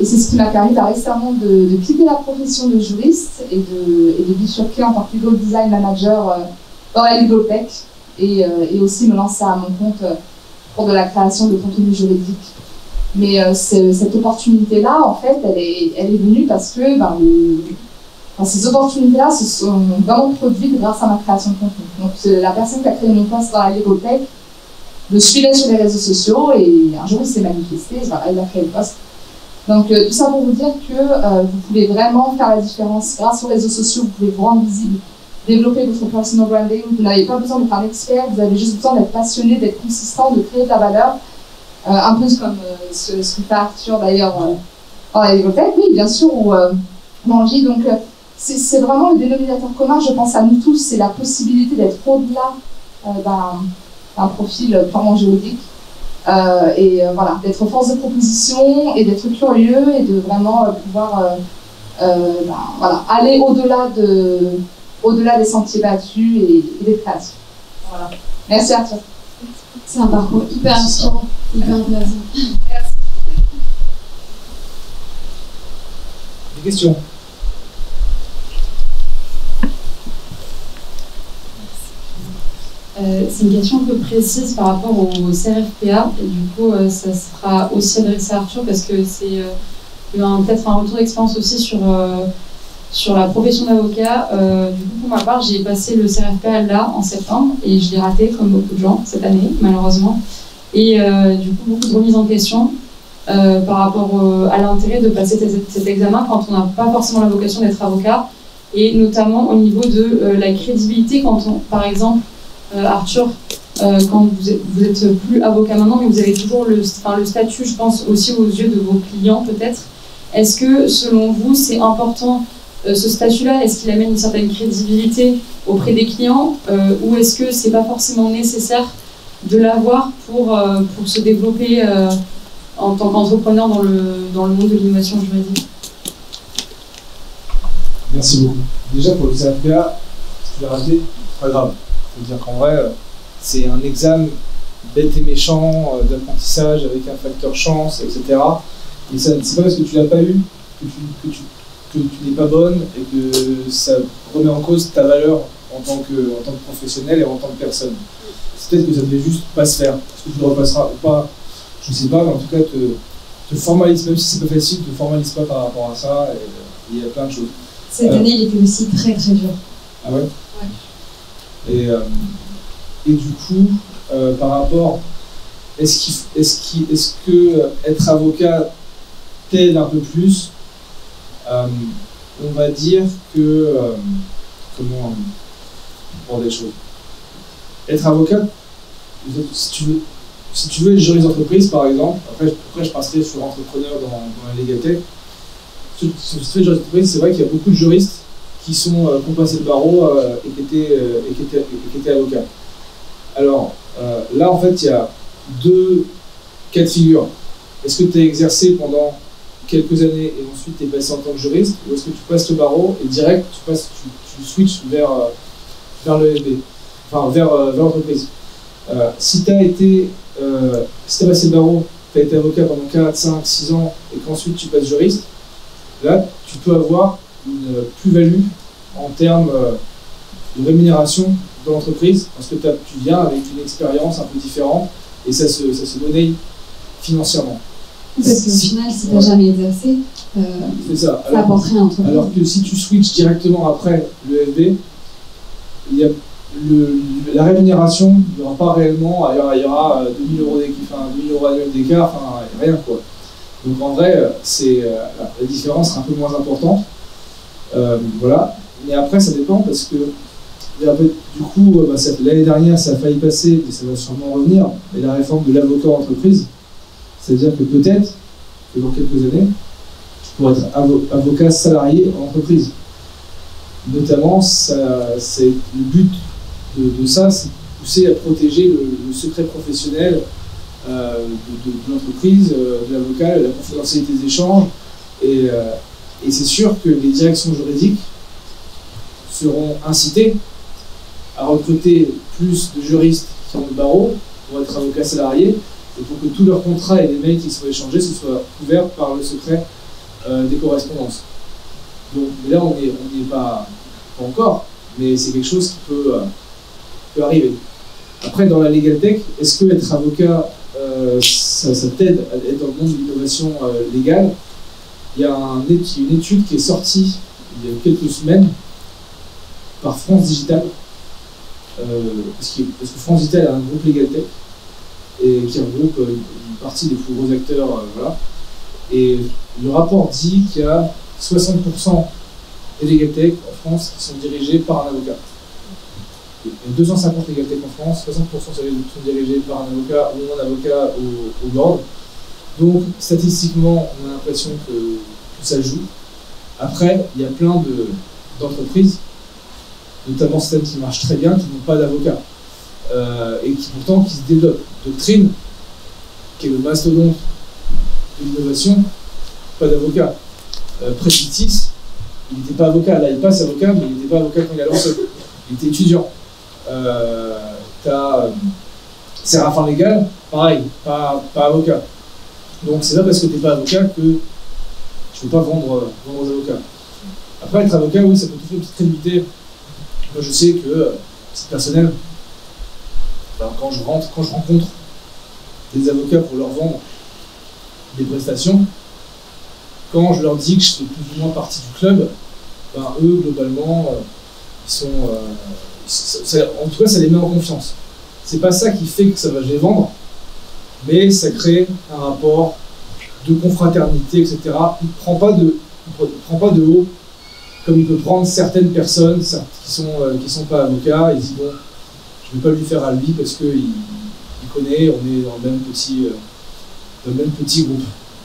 c'est ce qui m'a permis récemment de quitter la profession de juriste et de bifurquer en tant que legal design manager dans la legal tech et aussi me lancer à mon compte pour de la création de contenu juridique. Mais cette opportunité-là, en fait, elle est venue parce que ces opportunités-là se sont vraiment produites grâce à ma création de contenu. Donc la personne qui a créé mon poste dans la legal tech me suivait sur les réseaux sociaux et un jour il s'est manifesté, il a créé le poste. Donc tout ça pour vous dire que vous pouvez vraiment faire la différence grâce aux réseaux sociaux, vous pouvez vous rendre visible, développer votre personal branding, vous n'avez pas besoin d'être un expert, vous avez juste besoin d'être passionné, d'être consistant, de créer de la valeur, un peu comme ce que fait Arthur d'ailleurs dans la bibliothèque, oui bien sûr, ou Manji, donc c'est vraiment le dénominateur commun, je pense à nous tous, c'est la possibilité d'être au-delà d'un profil purement juridique. Voilà, d'être force de proposition et d'être curieux et de vraiment pouvoir voilà, aller au-delà des sentiers battus et des créations. Voilà. Merci Arthur. C'est un parcours hyper inspirant, hyper intéressant. Merci. Des questions? C'est une question un peu précise par rapport au CRFPA et du coup ça sera aussi adressé à Arthur parce que c'est peut-être un retour d'expérience aussi sur la profession d'avocat. Du coup pour ma part j'ai passé le CRFPA là en septembre et je l'ai raté comme beaucoup de gens cette année malheureusement et du coup beaucoup de remises en question par rapport à l'intérêt de passer cet examen quand on n'a pas forcément la vocation d'être avocat et notamment au niveau de la crédibilité quand on, par exemple Arthur, quand vous êtes plus avocat maintenant, mais vous avez toujours le statut, je pense, aussi aux yeux de vos clients, peut-être. Est-ce que, selon vous, c'est important, ce statut-là, est-ce qu'il amène une certaine crédibilité auprès des clients, ou est-ce que c'est pas forcément nécessaire de l'avoir pour se développer en tant qu'entrepreneur dans le monde de l'innovation juridique? Merci beaucoup. Déjà, pour le CRFPA, si tu l'as raté, c'est pas grave. C'est-à-dire qu'en vrai, c'est un examen bête et méchant d'apprentissage avec un facteur chance, etc. Et c'est pas parce que tu l'as pas eu que tu n'es pas bonne et que ça remet en cause ta valeur en tant que professionnel et en tant que personne. C'est peut-être que ça devait juste pas se faire. Est-ce que tu le repasseras ou pas, je ne sais pas, mais en tout cas, te formalise, même si c'est pas facile, te formalise pas par rapport à ça. Et il y a plein de choses. Cette année, il était aussi très très dur. Ah ouais? Ouais. Et du coup, par rapport, est-ce que être avocat t'aide un peu plus? On va dire que comment pour des choses. Être avocat, si tu veux être juriste d'entreprise par exemple, après je passerai sur entrepreneur dans la légalité. Si tu veux être juriste d'entreprise, c'est vrai qu'il y a beaucoup de juristes qui ont passé le barreau et qui étaient avocats. Alors là en fait il y a deux cas de figure. Est-ce que tu as exercé pendant quelques années et ensuite tu es passé en tant que juriste, ou est-ce que tu passes le barreau et direct tu switches vers l'ESB, enfin vers l'entreprise. Si tu as passé le barreau, tu as été avocat pendant 4, 5, 6 ans et qu'ensuite tu passes juriste, là tu peux avoir une plus-value en termes de rémunération dans l'entreprise parce que tu viens avec une expérience un peu différente et ça se monnaie financièrement. Parce qu'au final, si tu n'as jamais exercé, ça apporte rien en toi. Alors que si tu switches directement après le FB, il y a la rémunération, il n'y aura pas réellement, il y aura 2000 € annuels d'écart, enfin rien quoi. Donc en vrai, la différence sera un peu moins importante. Voilà. Mais après, ça dépend parce que du coup, l'année dernière, ça a failli passer, mais ça va sûrement revenir. Mais la réforme de l'avocat en entreprise, c'est-à-dire que peut-être que dans quelques années, tu pourrais être avocat salarié en entreprise. Notamment, c'est le but de ça, c'est de pousser à protéger le secret professionnel de l'entreprise, de l'avocat, la confidentialité des échanges. Et c'est sûr que les directions juridiques seront incitées à recruter plus de juristes qui ont le barreau pour être avocats salariés et pour que tous leurs contrats et les mails qui soient échangés se soient couverts par le secret des correspondances. Donc, mais là, on n'y est pas encore, mais c'est quelque chose qui peut arriver. Après, dans la legal tech, est-ce que être avocat, ça t'aide à être dans le monde de l'innovation légale? Il y a une étude qui est sortie il y a quelques semaines par France Digital, parce que France Digital a un groupe legal tech et qui regroupe une partie des plus gros acteurs, voilà. Et le rapport dit qu'il y a 60% des legal tech en France qui sont dirigés par un avocat. Il y a 250 legal tech en France, 60% sont dirigés par un avocat ou un avocat au board. Donc statistiquement, on a l'impression que ça joue. Après, il y a plein d'entreprises, notamment certaines qui marchent très bien, qui n'ont pas d'avocat et qui pourtant qui se développent. Doctrine, qui est le mastodonte de l'innovation, pas d'avocat. Précitis, il n'était pas avocat. Là, il passe avocat, mais il n'était pas avocat quand il a lancé. Il était étudiant. T'as Séraphin Légal, pareil, pas avocat. Donc c'est pas parce que tu n'es pas avocat que tu ne peux pas vendre aux avocats. Après, être avocat, oui, ça peut toujours une petite crédibilité. Moi, je sais que c'est personnel. Alors, quand je rencontre des avocats pour leur vendre des prestations, quand je leur dis que je fais plus ou moins partie du club, ben, eux, globalement, ils sont... en tout cas, ça les met en confiance. C'est pas ça qui fait que ça va les vendre, mais ça crée un rapport de confraternité, etc. Il ne prend pas de haut, comme il peut prendre certaines personnes qui sont pas avocats. Il dit bon, je ne vais pas lui faire à lui parce qu'il connaît, on est dans le même petit groupe.